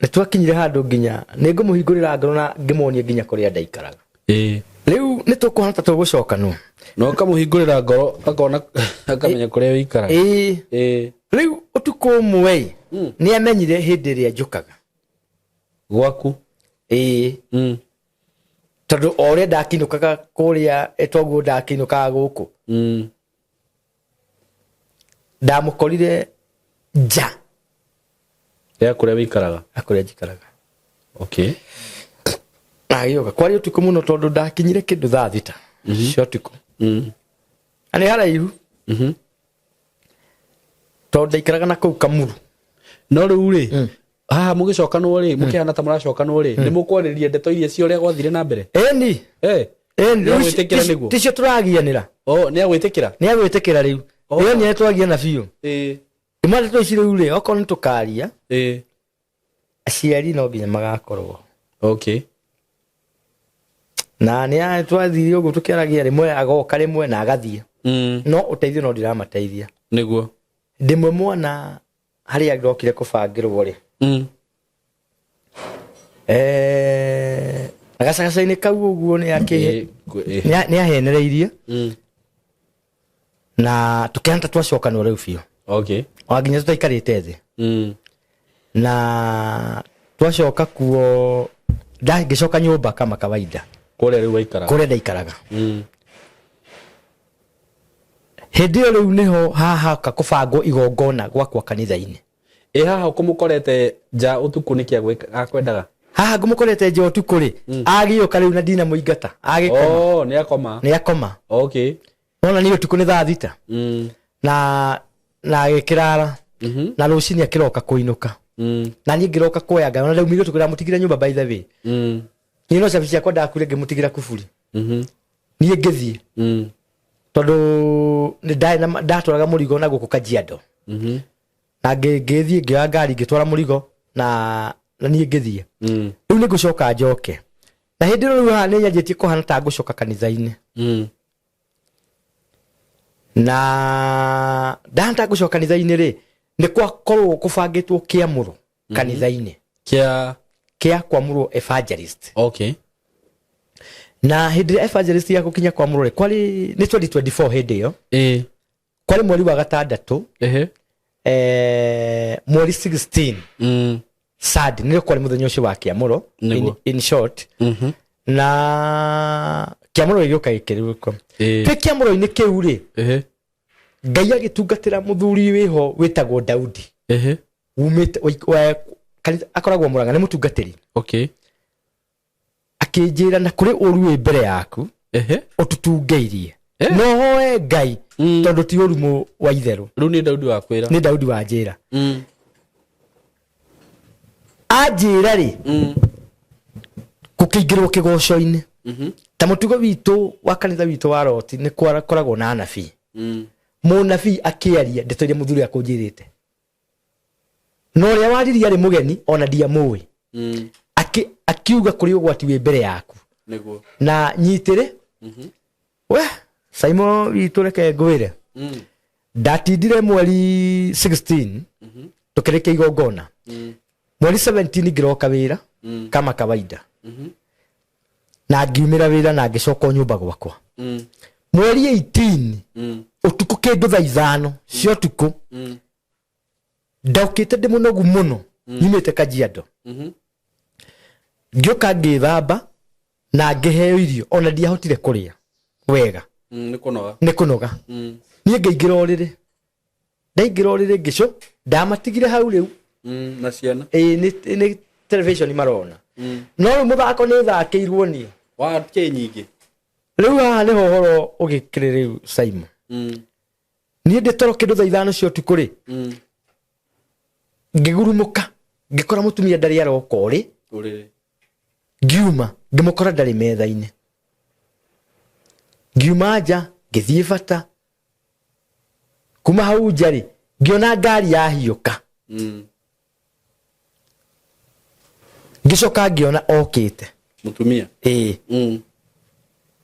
nĩ twakinyire handũ nginya nĩ ngũmũhingũrĩra ngoro na ngĩmonie nginya kũrĩa ndaikaraga riu nĩ tũkũhana ta tũgũcokanwo no kamũhingũrĩra ngoro akona akamenya kũrĩa wĩikaraga riu ũtukũ ũmwe nĩ amenyire hĩndĩ ĩrĩa njũkaga gwaku tondũ o ũrĩa ndakinũkaga kũrĩa toguo ndakinũkaga gũkũ ndamũkorire nja ya kũrĩa wĩikaraga kũrĩa njikaraga agĩũka kwarĩ ũtukũ mũno tondũ ndakinyire kĩndũ thaa thita cia ũtukũ na nĩ haraihu tondũ ndaikaraga na kũu Kamuru no rĩu rĩ haha mũgĩcokanwo rĩ mũkĩhana ta mũracokanwo rĩ nĩ mũkwarĩrĩria ndeto iria cio ũrĩa gwathire na mbere nĩagwĩtĩkĩra nĩguo ticio tũragianĩra nĩagwĩtĩkĩra rĩu ĩyo nĩ twagiana biũ imwe tũici rĩu rĩ okorwo nĩ tũkaria aciari no nginya magakorwo na nĩ twathiire ũguo tũkĩaragia rĩmwe agoka rĩmwe na agathiĩ no ũteithio no ndiramateithia nĩguo ndĩmwe mwana harĩa ndokire kũbangĩrwo rĩ gacagaca-inĩ kau ũguo nĩ ahenereirie na tũkĩhana ta twacokanwo rĩu biũ o nginya tũtaikarĩte thĩ na twacoka kuo ngĩcoka nyũmba kama kawaida kũrĩa ndaikaraga hĩndĩ ĩyo rĩu nĩho hahaka kũbangwo igongona gwakwa kanitha-inĩ haha ũkũmũkorete nja ũtukũ nĩkĩ agakwendaga haha ngumukorete nje utuku ri agioka riu na ndina muingata agikoma ni akoma okay ona ni utuku ni thaa 6 na agikirara na rucini akiroka kuinuka na ni ngiroka kuoyaga ona riu migotu kura mutigira nyumba by the way ni no cabi ciakwa ndakure ngimutigira kuburi ni ngithie tondu ni ndatwaraga murigo na guku Kajiado na ngithie ngioya ngari ngitwara murigo na ni ngithie riu ni ngucoka njoke na hindi riu ha ni nyanjitie kuhana ta ngucoka kanitha-ini na ndanta ngucoka kanitha-ini ri ni kwa korwo kubangitwo kiamuro kanitha-ini kia kwamurwo evangelist okay na hindi evangelist ya gukinya kwamurwo ri kwari ni 2024 hindi yo kwari mweri wa gatandatu mweri 16 sad ni kwari muthenya ucio wa kiamuro in short na kiamuro igioka ikiruko pe kiamuro ini kiu ri Ngai agitungatira muthuri wiho witagwo Daudi umite akoragwo Murang'a ni mutungatiri okay akinjira na kuri uru wi mbere yaku ututungeirie no hoe Ngai tondu ti urumu wa itheru riu ni Daudi wa kwira ni Daudi wa njira ajira ri kukingirwo kigoco-ini ta mutugo witu wa kanitha witu wa Roti ni koragwo na anabii munabii akiaria ndeto iria muthuri akunjirite no ria wariria ri mugeni ona ndia muwi akiuga kuri ugwati wi mbere yaku niguo na nyitire we Simon witu reke ngwire ndatindire mweri 16 tukireke igongona mweri 17 ngiroka wira kama kawaida na ngiumira wira na ngicoka nyumba gwakwa mweri 18 utuku kindu thaa 5 cio tuku ndaukite ndi munogu muno nyumite Kajiado ngioka ngithamba na ngiheo irio ona ndiahotire kuria wega ni kunoga nie ngeingira orire ndaingira orire ngico ndamatigire hau riu na ciana ni television marona no muthako ni thakirwo ni wa kinyingi riu ha ni hohoro ugikire riu Simon nie ndetoro kindu thaa 5 cio tuku ri ngigurumuka ngikora mutumia ndari aroka uri ngiuma ngimukora ndari metha-ini ngiuma nja ngithie bata kuma hau njari ngiona ngari yahiuka ngicoka ngiona okite mutumia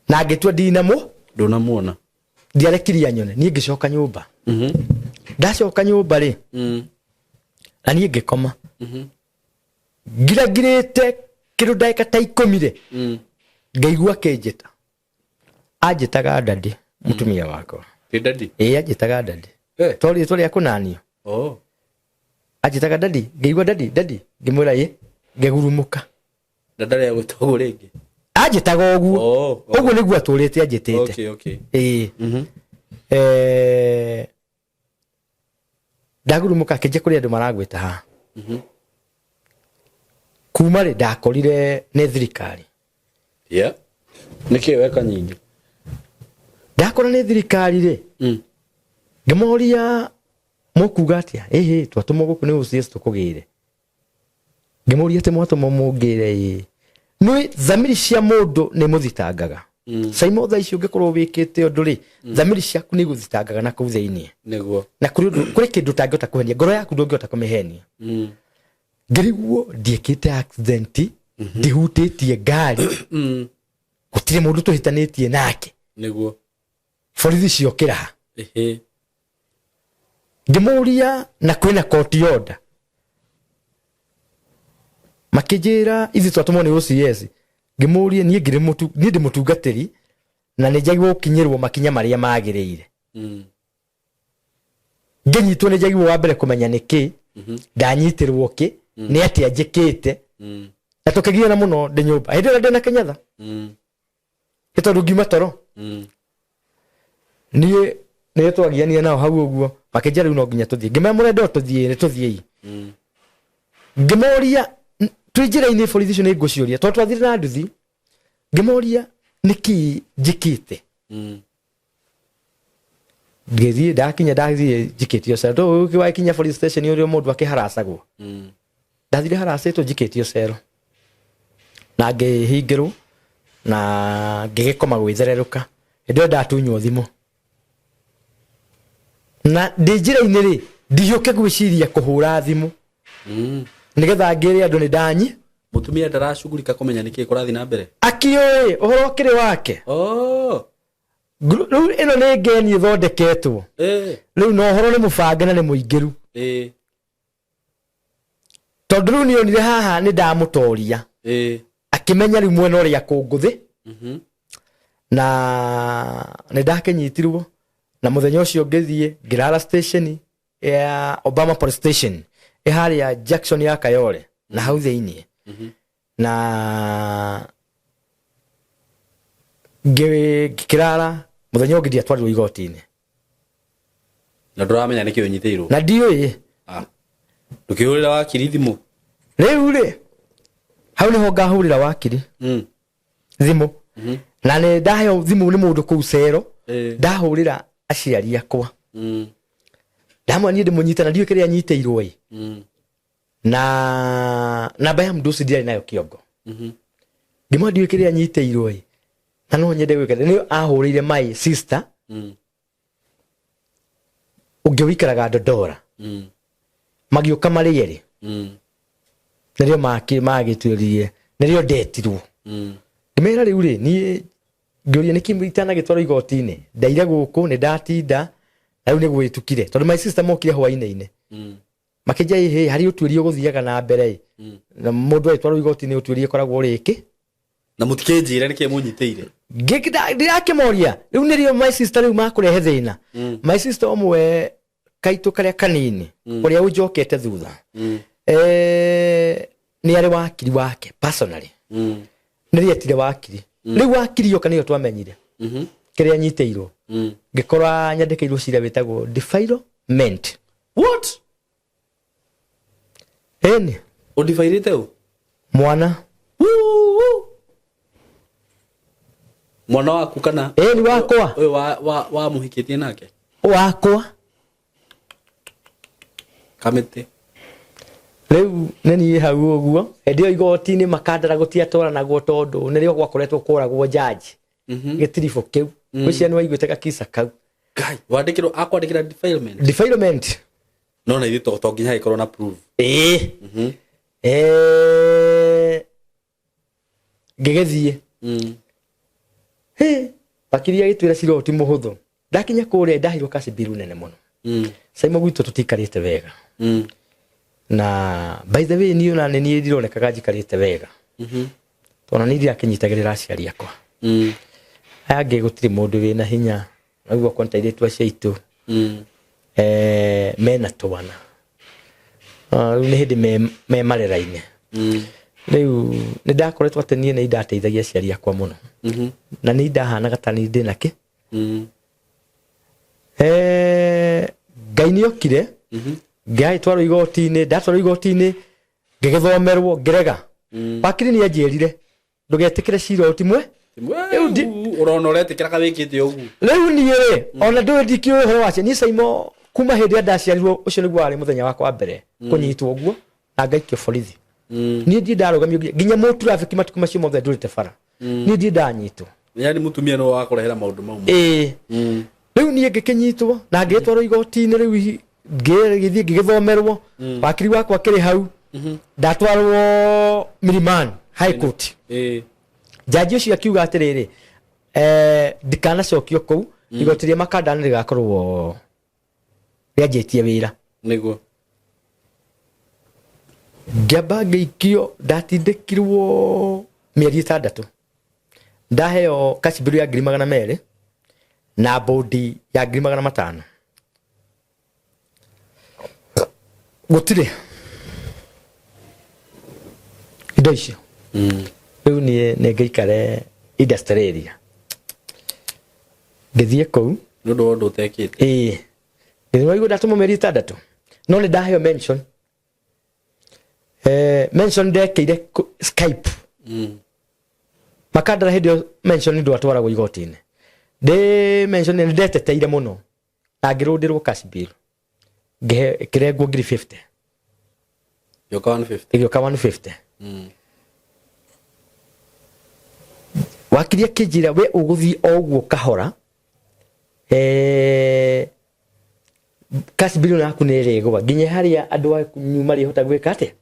na ngitua ndunamuona ndiarekiria nyone nie ngicoka nyumba ndacoka nyumba ri na nie ngikoma ngiragirite kindu ndaika ta 10 ri ngaigua kinjita ajitaga ndadi mutumia wako ndadi ajitaga ndadi tori akunanio ajitaga ndadi ngaigua ndadi ngimwira ngegurumuka ndadari ya gutogwo ringi ajitaga oguo oguo niguo aturite ajitite okay ndagurumuka kije kuri andu maragwita ha kuma ri ndakorire ni thirikari niki weka nyingi ndakora ni thirikari ri ngimuria mukuga atia twatuma guku ni ucs tukugire ngimuria te mwatuma mungire no zamiri cia mundu ni muthitangaga Simon thaa icio ngikorwo wikite undu ri zamiri ciaku ni guthitangaga na kuu thiini niguo na kuri kindu tangihota kuhenia ngoro yaku ndungihota kumihenia ngiriguo ndiekite accident ndihutitie ngari gutire mundu tuhitanitie nake niguo borithi ciokira ngimuria na kwina court order makijira ithi twatumwo ni OCS ngimuria nie ndi mutungatiri na ni njagirwo gukinyirwo makinya maria magirire nginyitwo ni njagirwo wa mbere kumenya niki ndanyitirwo ki ni atia njikite na tukagiana muno ndi nyumba hindi ndina kinyatha itondu ngiuma toro nie ni twagiania nao hau uguo makijira riu no nginya tuthie ngimemure ndo tuthie ni tuthie ngimuria twijira-ini borithi icio nĩ ngũciũria tondũ twathire na nduthi ngĩmoria nĩkĩ njĩkĩte ngĩthiĩ ndathiĩ njikĩtio cero tondũ ũgĩkinya police station ũrĩa mũndũ akĩharacagwo ndathire haracĩtwo njikĩtio cero na ngĩhingĩrwo na ngĩgĩkoma gwĩthererũka hĩndĩ ĩyo ndatunywo thimũ na ndĩ njĩra-inĩ rĩ ndiũke gwĩciria kũhũra thimũ nĩgetha ngĩre andũ nĩ ndanyi mũtumia ndaracugurika kũmenya nĩkĩĩ kũrathiĩ na mbere akĩoĩ ũhoro ũkĩrĩ wake rĩu ĩno nĩ ngeni ĩthondeketwo rĩu no ũhoro nĩ mũbange na nĩ mũingĩru tondũ rĩu nĩonire haha nĩ ndamũtoria akĩmenya rĩu mwena ũrĩa kũngũthĩ na nĩ ndakĩnyitirwo na mũthenya ũcio ngĩthiĩ ngĩrara station ya Obama Police Station harĩa Jackson ya Kayole na hau thĩinĩ na ngĩkĩrara mũthenya ũngĩ ndiatwarirwo igoti-inĩ na ndũramenya nĩkĩ ũnyitĩirwo na ndiũĩ ndũkĩhũrĩra wakiri thimũ rĩu rĩ hau nĩho ngahũrĩra wakiri thimũ na nĩ ndaheo thimũ nĩ mũndũ kũu cero ndahũrĩra aciari akwa ndamwania ndĩmũnyita na ndiũĩ kĩrĩa anyitĩirwo na namba ya mũndũ ũcio ndiarĩ nayo kĩongo ngĩmwĩra ndiũĩ kĩrĩa anyitĩirwo na no nyende gwĩka nĩ ahũrĩire my sister ũngĩ wĩikaraga Dodora magĩũka marĩ erĩ nĩrĩo magĩtuĩrire nĩrĩo ndetirwo ngĩmera rĩu rĩ niĩ ngĩũria nĩkĩ itanagĩtwarwo igoti-inĩ ndaire gũkũ nĩ ndatinda na rĩu nĩ gwĩtukire tondũ my sister mokire hwainĩ-inĩ makĩnja harĩ ũtuĩria ũgũthiaga na mbere na mũndũ agĩtwarwo igoti-inĩ ũtuĩria ũkoragwo rĩkĩ na mũtikĩnjĩra nĩkĩ mũnyitĩire ndirakĩmoria rĩu nĩrĩo my sister rĩu makũrehe thĩna my sister ũmwe kaitũ karĩa kanini ũrĩa ũnjokete thutha nĩ arĩ wakiri wake personally nĩrĩo etire wakiri rĩu wakiri yoka nĩyo twamenyire kĩrĩa anyitĩirwo ngĩkora nyandĩkĩirwo cira wĩtagwo defilement what ĩni ũdifairĩte ũ mwana mwana waku kana ĩni wakwa ũyũ wa mũhikĩtie nake wakwa kamĩtĩ rĩu nĩ niĩ hau ũguo hĩndĩ ĩyo igoti-inĩ makandara gũtiatwaranagwo tondũ nĩrĩo gwakoretwo kũragwo jaji gĩtiribũ kĩu gwĩciria nĩ waiguĩte gakisa kau Ngai wandĩkĩrwo akwandĩkĩra defilement no na ithuĩ to nginya ĩkorwo na proof ngĩgĩthiĩ pakiri agĩtwĩra cira ti mũhũthũ ndakinya kũrĩa ndahirwo kacibiru nene mũno caimo gwitũ tũtikarĩte wega na by the way niĩ ona nĩ ndironekaga njikarĩte wega tondũ nĩ ndirakĩnyitagĩrĩra aciari akwa aya angĩ gũtirĩ mũndũ wĩna hinya naguo kontairĩtwo aciaitũ mena twana rĩu nĩ hĩndĩ me marera-inĩ rĩu nĩ ndakoretwo atĩ niĩ nĩ ndateithagia aciari akwa mũno na nĩ ndahanaga ta nĩ ndĩ nakĩ Ngai nĩ okire ngĩtwarwo igoti-inĩ ndatwarwo igoti-inĩ ngĩgĩthomerwo ngĩrega wakiri nĩ anjĩrire ndũgetĩkĩre cira ũtimwe ũrona ũretĩkĩra wĩkĩte ũguo rĩu niĩ rĩ ona ndũĩ ndikĩũĩ ũhoro wacio niĩ caimo kuma hĩndĩ ĩrĩa ndaciarirwo ũcio nĩguo warĩ mũthenya wakwa wa mbere kũnyitwo ũguo na ngaikio borithi niĩ ndiĩ ndarũgamio nginya mũ traffic matukũ macio mothe ndũrĩte bara niĩ ndiĩ ndanyitwo yani mũtumia no wakũrehera maũndũ mau rĩu niĩ ngĩkĩnyitwo na ngĩtwarwo igoti-inĩ rĩu ngĩgĩthiĩ ngĩgĩthomerwo wakiri wakwa kĩrĩ hau ndatwarwo Milimani High Court jaji ũcio akiuga atĩrĩrĩ ndikanacokio kũu igoti rĩa Makandani rĩgakorwo rĩanjĩtie wĩra nĩguo ngĩamba ngĩikio ndatindĩkirwo mĩeri 6 ndaheo kacibiru ya 200,000 na bodi ya 500,000 gũtirĩ indo icio rĩu niĩ nĩ ngĩikare industry area ngĩthiĩ kũu nĩ ũndũ wa ũndũ ũtekĩte ngĩthiĩ ndatumwo mĩeri 6 no nĩ ndaheo mention mention ndekeire Skype makandara hindi mention ndo atwaragwo igoti-ini de mention ndeteteire muno agirundirwo cash bill kirengwo ngiri 50 yoka 150 wakiria kijira we uguthi ogwo kahora cash bill naku nirigwa nginya haria andu anyu mari hota gwika ate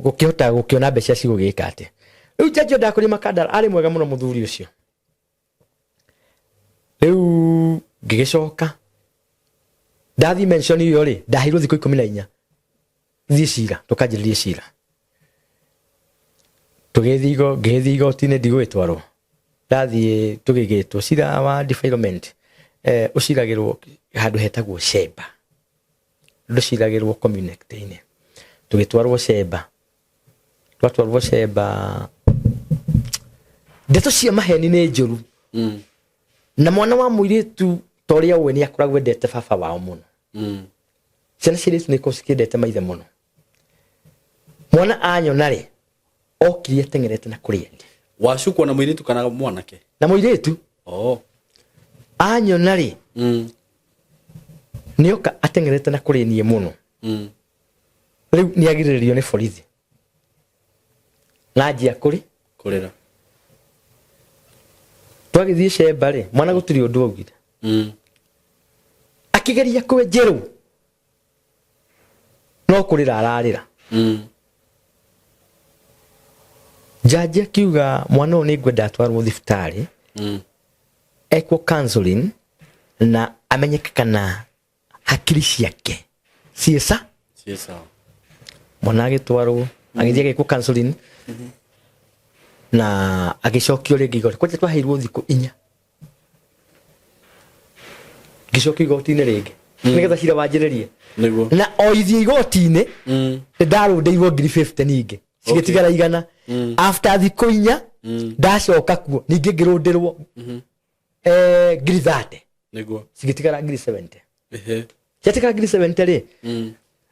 gukihota gukiona mbeca cigugika ate riu jaji ndakuri makandara ari mwega muno muthuri ucio riu ngigicoka ndathi mention iyo ri ndahirwo thikũ 14 thi cira tukanjiririe cira tugithigo ngithigoti-ini ndigwitwarwo ndathi tugigitwo cira wa defilement uciragirwo handu hetagwo Sheba nduciragirwo community-ini tugitwarwo Sheba twatwarwo Sheba ndeto cia maheni ni njuru na mwana wa muiritu toria we ni akoragwo ndete baba wao muno ciana ciretu ni kosikendete maithe muno mwana anyona ri okirie tengerete na kuria wacukwo na muiritu kana mwanake na muiritu anyona ri nioka atengerete na kuria nie muno riu ni agiririo ni borithi najia kurira twagithie Sheba ri mwana gutiri undu augire akigeria kwenjeru no kurira ararira jaji akiuga mwana uyu ni ngwenda atwarwo thibitari ekwo counseling na amenyeke kana hakiri ciake ciesa mwana agitwarwo agithie gekwo counseling na agicokio ringi igoti kwa twaheirwo thikũ 4 gicokio igoti-ini ringi nigetha cira wanjiririe na oithie igoti-ini ndarundeirwo ngiri 50 ningi cigitigara igana after thikũ 4 ndacoka kuo ningi ngirundirwo ngiri 30 niguo cigitigara ngiri 70 ciatigara ngiri 70 ri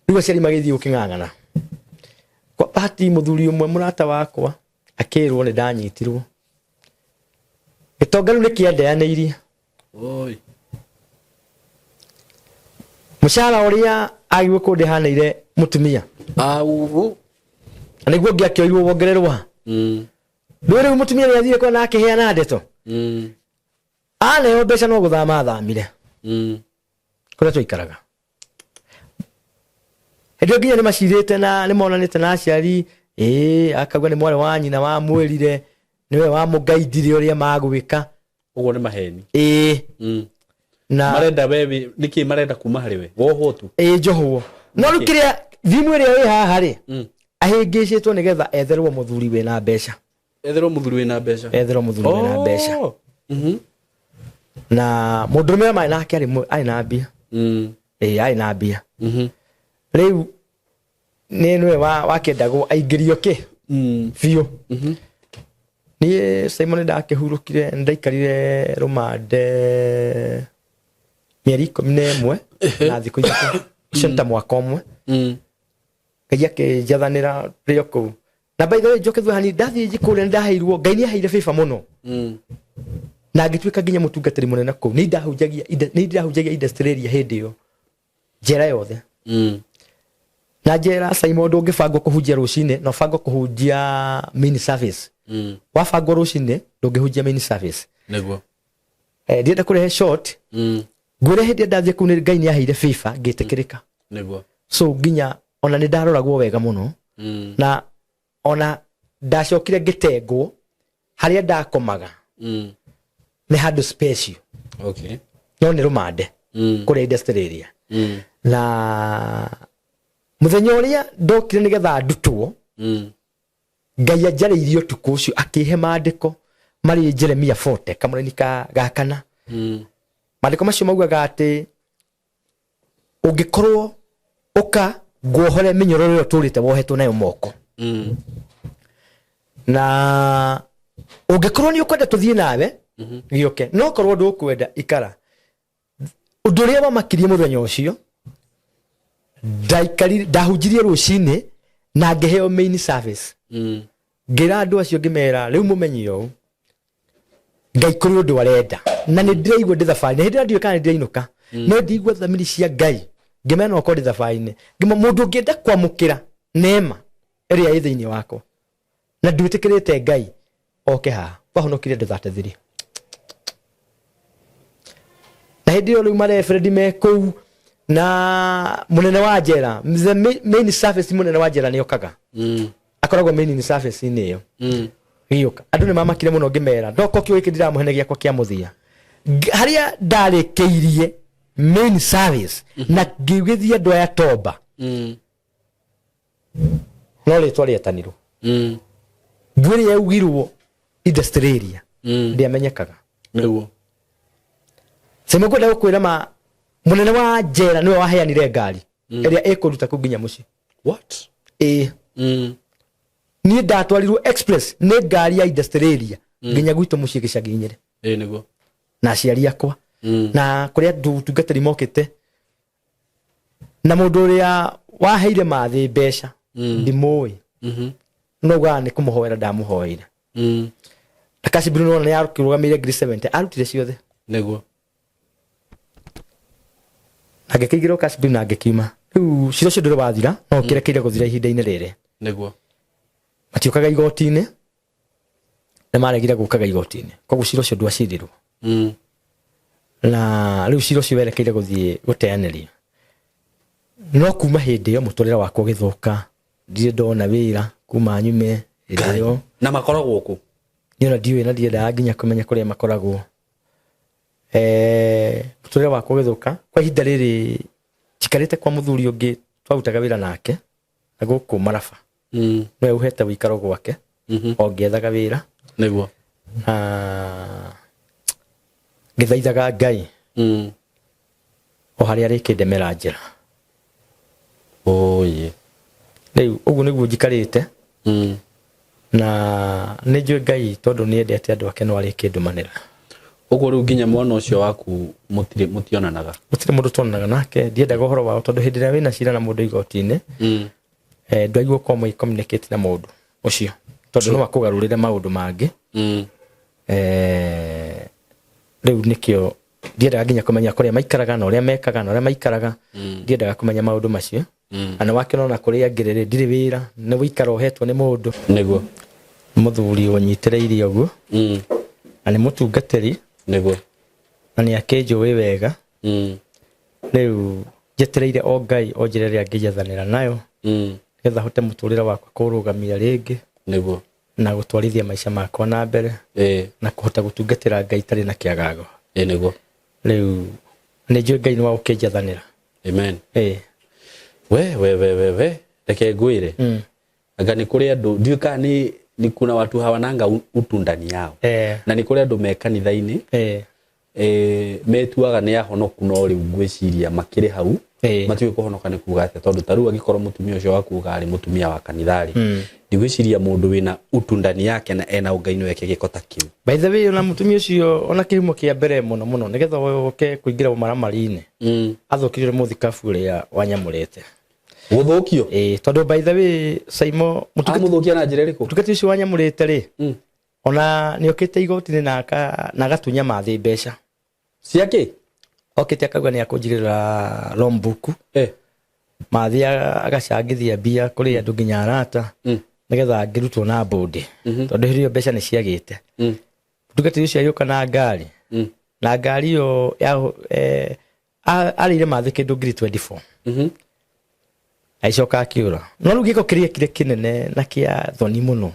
riu aciari magithie uking'ang'ana kwa bahati muthuri umwe murata wakwa akirwo ni ndanyitirwo gitonga riu nikiendeaneirie mucara uria agirwo kundihaneire mutumia niguo ngiakioirwo wongererwa riu mutumia ni athire kwa na akiheana ndeto aneo mbeca no guthama athamire kuria twaikaraga ndio nginya ni macirite na ni monanite na aciari akagwa ni mwari wa nyina wa mwirire niwe wa mugaidire uria magwika ugo ni maheni na marenda wewe niki marenda kuma hari we woho tu njohwo no rukiria thimu iria wi haha ri ahingicitwo nigetha etherwo muthuri we na mbeca na mundurume mai nake ari na mbia ari na mbia riu niwe wakendagwo aingirio ki biu ni Simon ndakihurukire ndaikarire rumande mieri 11 na thiku 3 centa mwaka umwe ngai akijathanira rio kuu na by the way njokethwo hani ndathi njikure ndaheirwo ngai ni aheire biba muno na ngituika nginya mutungatiri munene kuu ni ndahunjagia industry area hindi yo njera yothe na njera Simon ndungibangwo kuhunjia rucine no bangwo kuhunjia main service wabangwo rucine ndungihunjia main service niguo ndienda kurehe short ngure hindi ndathie kuu ngai ni aheire biba ngitikirika niguo so nginya ona ni ndaroragwo wega muno na ona ndacokire ngitengwo haria ndakomaga ni handu special no ni rumande kuri industry area na muthenya uria ndokire nigetha ndutwo ngai anjariirio tuku ucio akihe mandiko mari Jeremia 40 kamureni gakana mandiko macio maugaga ati ungikorwo uka guohore minyororo yo turite wohetwo nayo moko na ungikorwo ni ukwenda tuthie nawe gioke no korwo ndukwenda ikara undu ria wamakirie muthenya ucio ndahunjirie rucini na ngeheo main service ngira andu acio ngimera riu mumenyio ngai kuri undu arenda na ni ndiraigua ndi thabarine hindi ndio kana ndirainũka no ndigua thamiri cia ngai ngimena uko ndi thabarine ngima mundu ngienda kwamukira neema iria i thiini wako na ndwitikirite ngai oke ha wahonokire ndi 33 na hindi yo riu marefredi me kuu na munene wa njera main service munene wa njera ni okaga akoragwo main service ni yo hiyoka andu ni mamakire muno ngimera ndoko kio iki ndiramuhenegia kwa kia muthia haria ndarikeirie main service na ngigithia andu aya tomba no ritwa rietanirwo ngwiri yaugirwo industry area ndiamenyekaga niguo sema kwenda gukwira ma munene wa njera niwe waheanire ngari iria ikuruta kunginya muci what ni ndatwarirwo express ni ngari ya industry area nginya gwitu muci gicagi Nyeri niguo na aciari akwa na kuria tungatari mokite na mundu uria waheire mathi mbeca ndimui no gani kumuhoera ndamuhoire akasi Bruno na yarukirugamire grade 70 arutire ciothe niguo agekigiro kasi Bruno agekiuma riu ciro cio ndure wathira no kirekeire guthira ihinda-ini riri niguo matiukaga igoti-ini na maregire gukaga igoti-ini koguo ciro cio ndwacirirwo na riu ciro cio werekeire guthie guteaneria no kuma hindi yo muturira wakwa githuka ndire ndona wira kuma nyume iriyo na makoragwo ku niona ndiwe na ndienda nginya kumenya kuria makoragwo muturira wakwa githuka kwa ihinda riri chikarite kwa muthuri ungi twarutaga wira nake na guku Maraba no uhete wikaro gwake ongiethaga wira niguo ngithaithaga Ngai o haria rikindemera njira oye riu uguo niguo njikarite na nijue Ngai tondu niendete andu ake no arikindumanira uguo riu nginya mwana ucio waku mutionanaga mutire mundu tonanaga nake ndiendaga uhoro wao tondu hindi ria wina cira na mundu igoti-ini ndwaigua kwa communicate na mundu ucio tondu no makugarurire maundu mangi riu nikio ndiendaga nginya kumenya kuria maikaraga na uria mekaga na uria maikaraga ndiendaga kumenya maundu macio ana wakino na kuria ngirire ndire wira ni wikara uhetwo ni mundu niguo muthuri unyitireirie uguo ani mutungatiri niguo na ni akenjui wega riu njetereire o Ngai onjire angijathanira nayo getha hote muturira wakwa kurugamia ringi niguo na gutwarithia maisha makwa na mbere na kuhota gutungatira Ngai tari na kiagago niguo riu ni njui Ngai ni wa ukijathanira amen we reke ngwire anga ni kuri andu ndiuka ni kuna watu hawananga utu ndani yao na ni kuri andu me kanitha-ini metuaga ni ahonoku no riu ngwiciria makiri hau matiwe kuhonoka ni kuga ati tondu taru agikorwo mutumia ucio wakuga ari mutumia wa kanithari ndigwiciria mundu wina utu ndani yake na ena ungaini weke gikota kiu by the way ona mutumia ucio ona kihumo kia mbere muno nigetha woke kuingira maramari-ini athukirire muthikabu uria wanyamurite guthukio tondu by the way Saimo muthukia na njira iriku tukati ucio wanyamurite ri ona ni okite igoti-ini na gatunya mathi mbeca ciake okite akauga ni akunjirira lombuku mathi agacangithia mbia kuri andu nginya arata nigetha ngirutwo na bodi tondu hirio mbeca ni ciagite tukati ucio ayuka na ngari na ngari yo arire mathi kindu ngiri 24 aicoka akiura no riu giko kiria kire kinene na kia thoni muno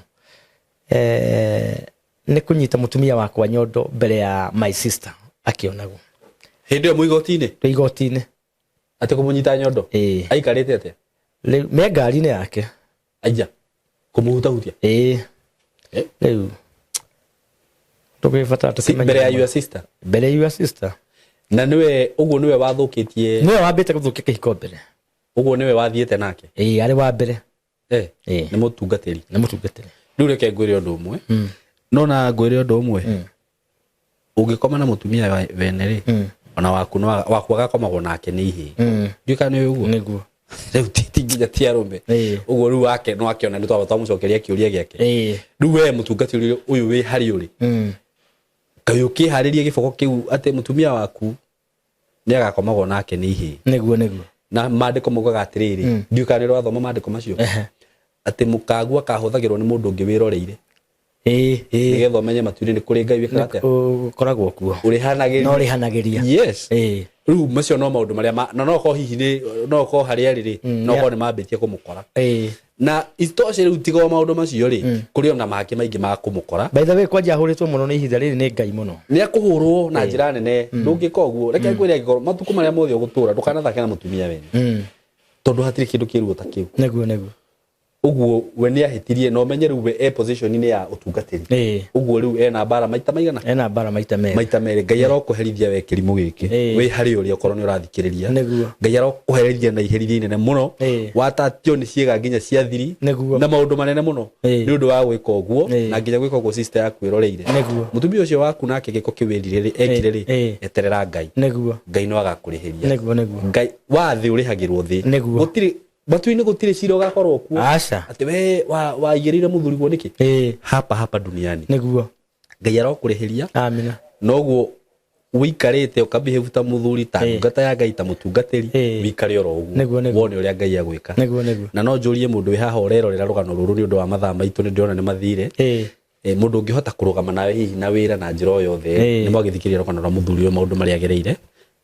ni kunyita mutumia wakwa nyondo mbere ya my sister akionago hindi yo muigoti-ini igoti-ini ati kumunyita nyondo aikarite ate me ngari-ini yake aija kumuhutahutia riu tukibatara tukimenya mbere ya your sister mbere ya your sister na niwe uguo niwe wathukitie niwe wambite guthukia kihiko mbere uguo niwe wathiete nake ari wa mbere ni mutungatiri riu reke ngwire undu umwe no na ngwire undu umwe ungikoma na mutumia wene ri ona waku no wakwaga komagwo nake ni ihi nduka ni uguo niguo rĩu titinginya ti arũme ũguo rĩu wake no akĩona nĩ twaba twamucokeria kĩũria gĩake rĩu we mũtungatĩri ũyũ wĩ harĩ ũrĩ kaĩ ũkĩharĩrie gĩboko kĩu atĩ mũtumia waku nĩ agakomagwo nake nĩ ihĩ nĩguo na maandĩko moigaga atĩrĩrĩ ndiũka nĩ rwathoma maandĩko macio atĩ mũkagu akahũthagĩrwo nĩ mũndũ ũngĩ wĩroreire nĩgetha ũmenye matuinĩ nĩ kũrĩ Ngai wĩkaga atĩa ũkoragwo kuo ũrĩhanagĩria yes rĩu macio no maũndũ marĩa na no ko hihi no ko harĩa rĩrĩ no ko nĩ mambĩtie kũmũkora na istoshe rĩu tiga maũndũ macio rĩ kũrĩ ona mahaki maingĩ ma kũmũkora by the way kwanja ahũrĩtwo mũno nĩ ihinda rĩrĩ nĩ Ngai mũno nĩ akũhũrwo na njĩra nene ndũngĩka ũguo reke ngwĩre angĩkorwo matukũ marĩa mothe ũgũtũra ndũkanathake na mũtumia wene tondũ hatirĩ kĩndũ kĩruo ta kĩu nĩguo uguo we nĩ ahĩtirie no menye rĩu we position-inĩ ya ũtungatĩri uguo rĩu ena bara maita maigana ena bara maita merĩ Ngai arokũherithia we kĩrimũ gĩkĩ we harĩ ũrĩa ũkorwo nĩ ũrathikĩrĩria Ngai arokũherithia na iherithia inene mũno watatio nĩ ciĩga nginya cia thiri na maũndũ manene mũno nĩ ũndũ wa gwĩka ũguo na nginya gwĩka ũguo sister yaku ĩroreire mũtumia ũcio waku nake gĩko kĩwĩrire ekire rĩ eterera Ngai Ngai no agakũrĩhĩria Ngai wathĩ ũrĩhagĩrwo thĩ gũtirĩ matuinĩ gũtirĩ cira ũgakorwo kuo atĩ we waigĩrĩire mũthurigwo nĩkĩ hapa duniani nĩguo Ngai arokũrĩhĩria amina noguo ũikarĩte ũkabehave ta mũthuri ta ndungata ya Ngai ta mũtungatĩri wĩikare oro ũguo wone ũrĩa Ngai agwĩka na no njũrie mũndũ wĩ haha ũrerorera rũgano rũrũ nĩ ũndũ wa mathaa maitũ nĩ ndĩrona nĩ mathire mũndũ ũngĩhota kũrũgama nawe hihi na wĩra na njĩra o yothe nĩ mwagĩthikĩrĩria rũgano rwa mũthuri ũyũ maũndũ marĩa agereire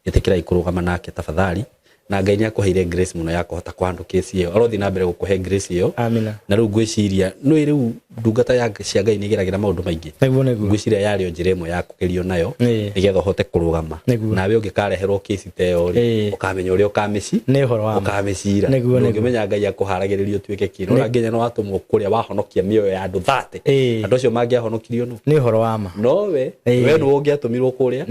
ĩtĩkĩrai kũrũgama nake tafadhali na Ngai nĩ akũheire grace mũno ya kũhota kũhandle case ĩyo arothi na mbere gũkũhe grace ĩyo amina na rĩu ngwĩciria nĩ rĩu ndungata ya cia Ngai nĩ igeragĩra maũndũ maingĩ ngwĩciria yarĩ o njĩra ĩmwe ya kũgerio nayo nĩgetha ũhote kũrũgama nawe ũngĩkareherwo case ta ĩyo rĩ ũkamenya ũrĩa ũkamĩcira ũngĩmenya Ngai akũharagĩrĩria ũtuĩke kĩno na nginya no watũmwo kũrĩa wahonokia mĩoyo ya andũ 30 andũ acio mangĩahonokirio nĩ ũhoro wa ma nowe we nĩ ũngĩatũmirwo kũrĩa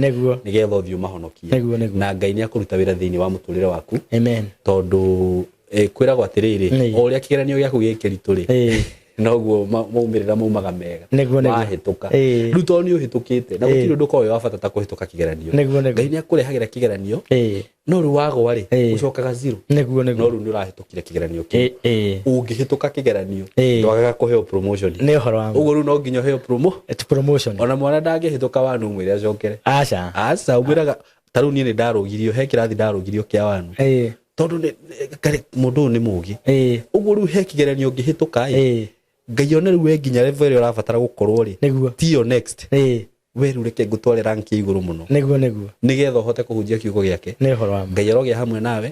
nĩgetha ũthiĩ ũmahonokie na Ngai nĩ akũruta wĩra thĩinĩ wa mũtũrĩre waku amen tondu kwiragwo atiriri o uria kigeranio giaku gĩkĩritũ rĩ noguo maumĩrĩra maumaga mega wahĩtũka rĩu tondũ nĩ ũhĩtũkĩte na gũtirĩ ũndũ ũkoragwo wa bata ta kũhĩtũka kĩgeranio Ngai nĩ akũrehagĩra kĩgeranio no rĩu wagwa rĩ ũcokaga zero no rĩu nĩ ũrahĩtũkire kĩgeranio kĩu ũngĩhĩtũka kĩgeranio ndwagaga kũheo promotion ũguo rĩu no nginya ũheo promotion ona mwana ndangĩhĩtũka wanu mwĩre acokere aca umĩraga tarũ niĩ nĩ ndarũgirio he kĩrathi ndarũgirio kĩa wanu tondũ mũndũ nĩ mũgi ũguo rĩu he kĩgeranio ũngĩhĩtũka Ngai ona rĩu nginya level ĩrĩa ũrabatara gũkorwo rĩ tio next we rĩu reke ngũtware rank igũrũ mũno nĩgetha ũhote kũhunjia kiugo gĩake Ngai arogĩa hamwe nawe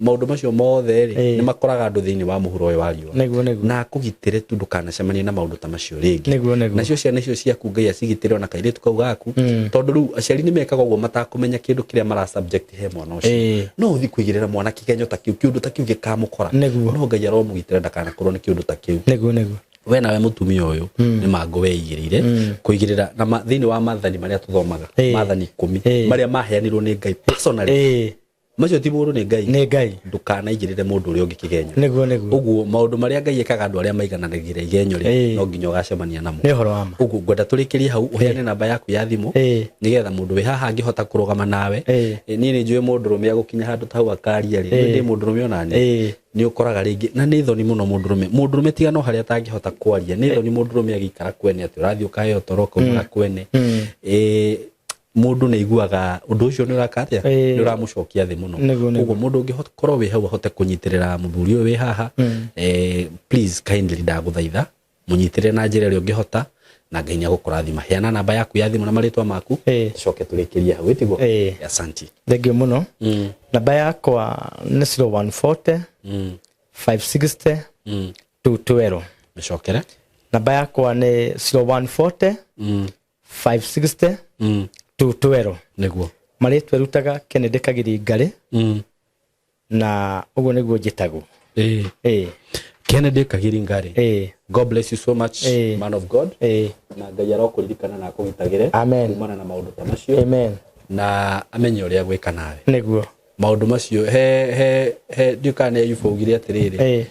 maũndũ macio mothe rĩ nĩ makoraga andũ thĩinĩ wa mũhuro ũyũ wa riũa na akũgitĩre tu ndũkanacemanie na maũndũ ta macio rĩngĩ nacio ciana icio ciaku Ngai acigitĩre ona kairĩtu kau gaku tondũ rĩu aciari nĩ mekaga ũguo matakũmenya kĩndũ kĩrĩa mara subject he mwana ũcio no ũthiĩ kũigĩrĩra mwana kĩgenyo ta kĩu kĩũndũ ta kĩu gĩkamũkora no Ngai aromũgitĩra ndakanakorwo nĩ kĩũndũ ta kĩu we nawe mũtumia ũyũ nĩ mangũ weigĩrĩire kũigĩrĩra na thĩinĩ wa maathani marĩa tũthomaga maathani 10 marĩa maheanirwo nĩ Ngai personally macio ti mũndũ nĩ Ngai ndũkanaigĩrĩre mũndũ ũrĩa ũngĩ kĩgenyo ũguo maũndũ marĩa Ngai ekaga andũ arĩa maigananagĩra igenyo rĩ no nginya ũgacemania namo ũguo ngwenda tũrĩkĩrie hau ũheane namba yaku ya thimũ nĩgetha mũndũ wĩ haha angĩhota kũrũgama nawe niĩ nĩ njũĩ mũndũrũme agũkinya handũ ta hau akaria rĩ ndĩ mũndũrũme onani nĩ ũkoraga rĩngĩ na nĩ thoni mũno mũndũrũme tiga no harĩa atangĩhota kwaria nĩ thoni mũndũrũme agĩikara kwene atĩ ũrathiĩ ũkaheo toro ũkaumĩra kwene mũndũ nĩ aiguaga ũndũ ũcio nĩ ũraka atĩa nĩ ũramũcokia thĩ mũno ũguo mũndũ ũngĩkorwo wĩ hau ahote kũnyitĩrĩra mũthuri ũyũ wĩ haha please kindly ndagũthaitha mũnyitĩrĩre na njĩra ĩrĩa ũngĩhota na Ngai nĩ agũkũrathima heana namba yaku ya thimũ na marĩtwa maku tucoke tũrĩkĩrie hau ĩtiguo asante thengio mũno namba yakwa nĩ 0140 560 212 mĩcokere namba yakwa nĩ 0140 560 212 nĩguo marĩtwa rutaga Kennedy Kagiri Ngarĩ na ũguo nĩguo njĩtagwo Kennedy Kagiri Ngarĩ God bless you so much man of God na Ngai arokũririkana na akũgitagĩre kumana na maũndũ ta macio na amenye ũrĩa gwĩka nawe nĩguo maũndũ macio he ndiũkane yubogire atĩrĩrĩ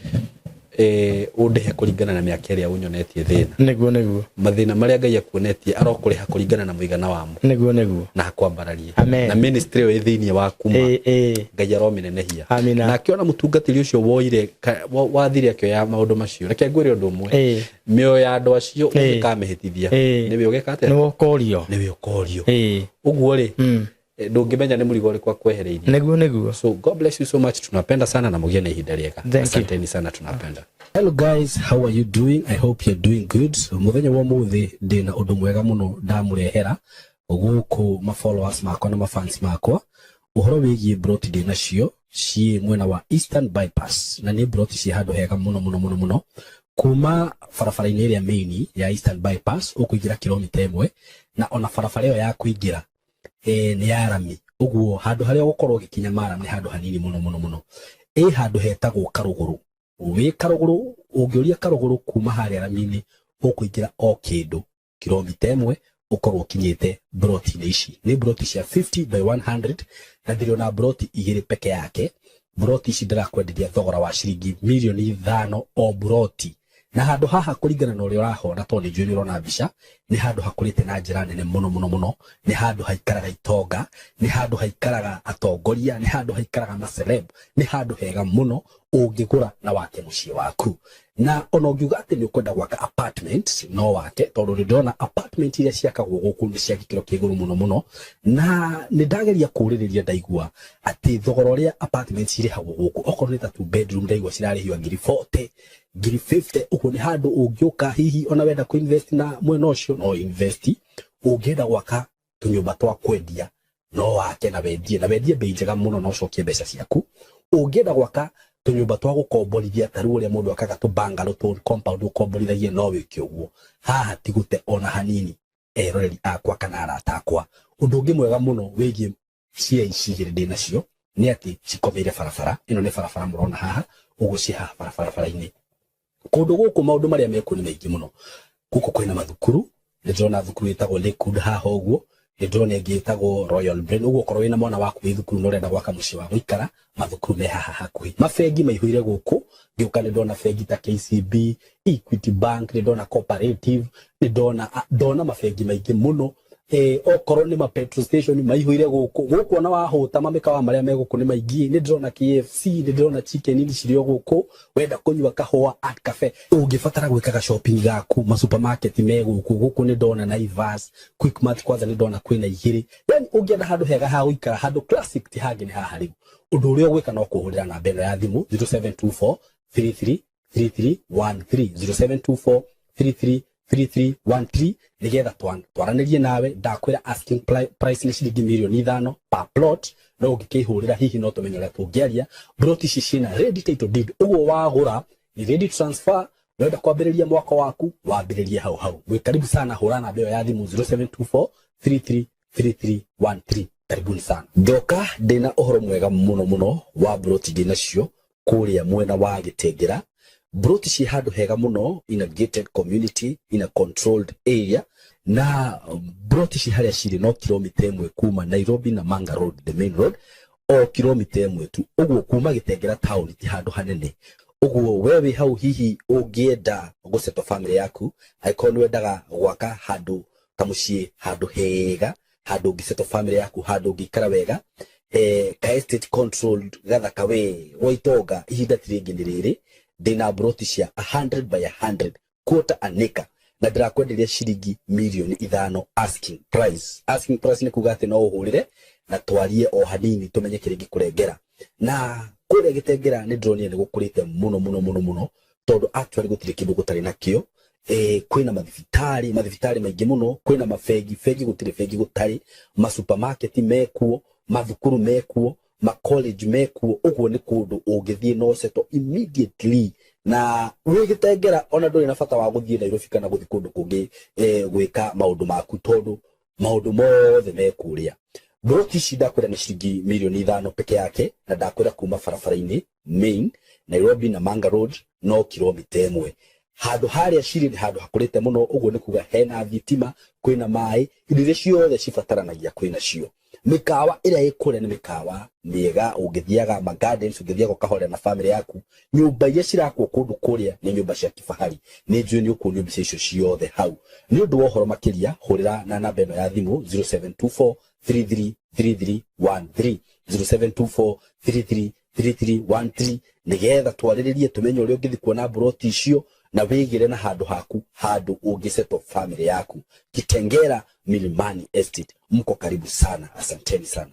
undehe kuringana na miaka ĩrĩa unyonetie thĩna nĩguo mathĩna marĩa Ngai akuonetie arokũrĩha kuringana na mũigana wamo nĩguo na akwambararie na ministry ĩyo thĩinĩ waku Ngai arominenehia na akiona mũtungatĩri ũcio woire wathire akĩoya maũndũ macio reke ngwĩre ũndũ ũmwe mĩoyo ya andũ acio ũkamĩhĩtithia nĩwe ũgeka atĩa nĩwe ũkorio ũguo rĩ ndũngĩmenya nĩ mũrigo ũrĩkũ akwehereirie nĩguo so God bless you so much tunapenda sana na mũgĩe na ihinda rĩega asanteni sana tunapenda. Hello guys, how are you doing? I hope you're doing good. Muthenya wa muthi ndina undu mwega muno ndamurehera guku ma followers makwa na ma fans makwa uhoro wigie broti ndina cio ci mwena wa Eastern Bypass na ni broti ci handu hega muno kuma farafara-ini ĩrĩa main ya Eastern Bypass ukuingira kilomita 1 na ona farafara ĩyo ya kuingira ni ya rami uguo handu haria gukorwo gikinya maram ni handu hanini muno handu hetagwo Karuguru wi Karuguru ungĩũria Karuguru kuma haria rami-ini ukuingira o kindu kilomita 1 ukorwo kinyite broti ici ni broti cia 50 by 100 na ndiriona broti igĩrĩ peke yake broti ici ndirakwenderia thogora wa ciringi mirioni 5 o broti na handu haha kuringana na uria urahona to ni njuri urona mbica ni handu hakurite na njira nene muno ni handu haikaraga itonga ni handu haikaraga atongoria ni handu haikaraga maceleb ni handu hega muno ungigura na wake muciĩ waku na ona ungiuga ati ni ukwenda gwaka apartment no wake tondu ndona apartment iria ciakagwo guku ni cia gikiro kĩgũrũ muno na ni ndageria kurĩrĩria ndaigua ati thogora uria apartment irĩhagwo guku okorwo ni ta 2 bedroom ndaigua cirarĩhio ngiri 40 ngiri 50 uko ni handu ungiuka hihi ona wenda ku invest na mwena ucio no invest ungienda gwaka tunyumba twa kwendia no wake na wendie bei njega muno no cokie mbeca ciaku ungienda gwaka tunyumba twa gukomborithia taru uria mundu akaga tu bungalow tu compound ukomborithagie no wike uguo haha tigute ona hanini eroreri akwa kana arata akwa undu ungi mwega muno wigie cia ici igĩrĩ ndĩ nacio ni ati cikomeire barabara ino ni barabara murona haha ugucie haha barabara-ini kundu guku maundu maria meku ni maingi muno guku kwina mathukuru ndĩrona thukuru itagwo Lakewood haha uguo ndĩrona ĩngĩ itagwo Royal Brain uguo korwo wina mwana waku wĩ thukuru no urenda gwaka muciĩ wa guikara mathukuru me haha hakuhi mafengi maihũire guku ngĩuka ndĩrona bengi ta KCB Equity Bank ndĩrona Cooperative ndĩrona mafengi maingĩ muno okorwo ni ma petrol station maihũire guku ona wahuta mamĩkawa marĩa me guku ni maingĩ ni ndĩrona KFC ni ndĩrona chicken inn cirio guku wenda kunyua kahũa at cafe ũngĩbatara gwĩkaga shopping gaku ma supermarket me guku ni ndona Naivas Quickmart kwanza ni ndona kwĩna igĩrĩ yani ũngĩenda handũ hega ha gũikara handũ classic ti hangĩ ni haha rĩu ũndũ ũrĩa ũgwĩka no kũhũrĩra namba ĩno ya thimũ 0724 33 3313 0724 3313 nigetha twaranĩrie nawe ndakwĩra asking price ni ciringi mirioni 5 per plot no ũngĩkĩhũrĩra hihi no tũmenye ũrĩa tũngĩaria broti ici ciĩna ready title deed ũguo wagũra ni ready transfer wenda kwambĩrĩria mwako waku wambĩrĩrie hau wĩ karibu sana hũra namba ĩyo ya thimũ 0724 333313 karibuni sana ndoka ndĩna ũhoro mwega muno wa broti ndĩ nacio kũrĩa mwena wa Gĩtĩngĩra broti ci handu hega muno in a gated community in a controlled area na broti ci haria cirĩ no kilomita 1 kuma Nairobi na Manga Road the main road o kilomita 1 tu uguo kuma Gĩtĩngĩra town ti handu hanene uguo wewe hau hihi ũngĩenda gũceto family yaku aikon wendaga gwaka handu ta muciĩ handu hega handu ũngĩceto family yaku handu ũngĩikara wega ka estate controlled gathaka we waitonga ihinda tiringi nĩ rĩrĩ ndĩna broti cia 100 by 100 quarter an acre na ndirakwenderia ciringi mirioni 5 asking price ni kuga atĩ no ũhũrĩre na twarie o hanini tũmenye kĩrĩa gĩkũrengera na kũrĩa Gĩtĩngĩra nĩ ndĩronire nĩ gũkũrĩte muno tondũ actually gũtirĩ kĩndũ gũtarĩ nakĩo kwĩna mathibitarĩ maingĩ muno kwĩna mafengi gũtirĩ fengi gũtarĩ ma supermarket mekuo mathukuru mekuo ma college mekuo uguo ni kundu ungithie no seto immediately na wĩ Gĩtĩngĩra ona ndũrĩ na bata wa gũthie Nairobi kana gũthie kundu kũngĩ gwĩka maũndũ maku tondu maũndũ mothe mekuria broti ici ndakwĩra nĩ ciringi mirioni 5 peke yake na ndakwĩra kuma barabara-ini main Nairobi na Manga Road no kilomita 1 handu haria cirĩ nĩ handu hakũrĩte mũno uguo nĩ kuga hena thitima kwĩna maĩ indo iria ciothe cibataranagia kwĩna cio mikawa ira ikure ni mikawa miega ungithiaga ma gardens ungithiaga kahore na family yaku nyumba iria cirakwo kundu kuria ni nyumba cia kifahari ni njui ni ukunywa mbica icio ciothe hau ni undu wa uhoro makiria hurira na namba ino ya thimu 0724 333313 0724333313 nigetha twariririe tumenye uria ungithi kuona broti icio na wigire na handu haku handu ungiseto family yaku Kitengera Milimani Estate. Mko karibu sana, asanteni sana.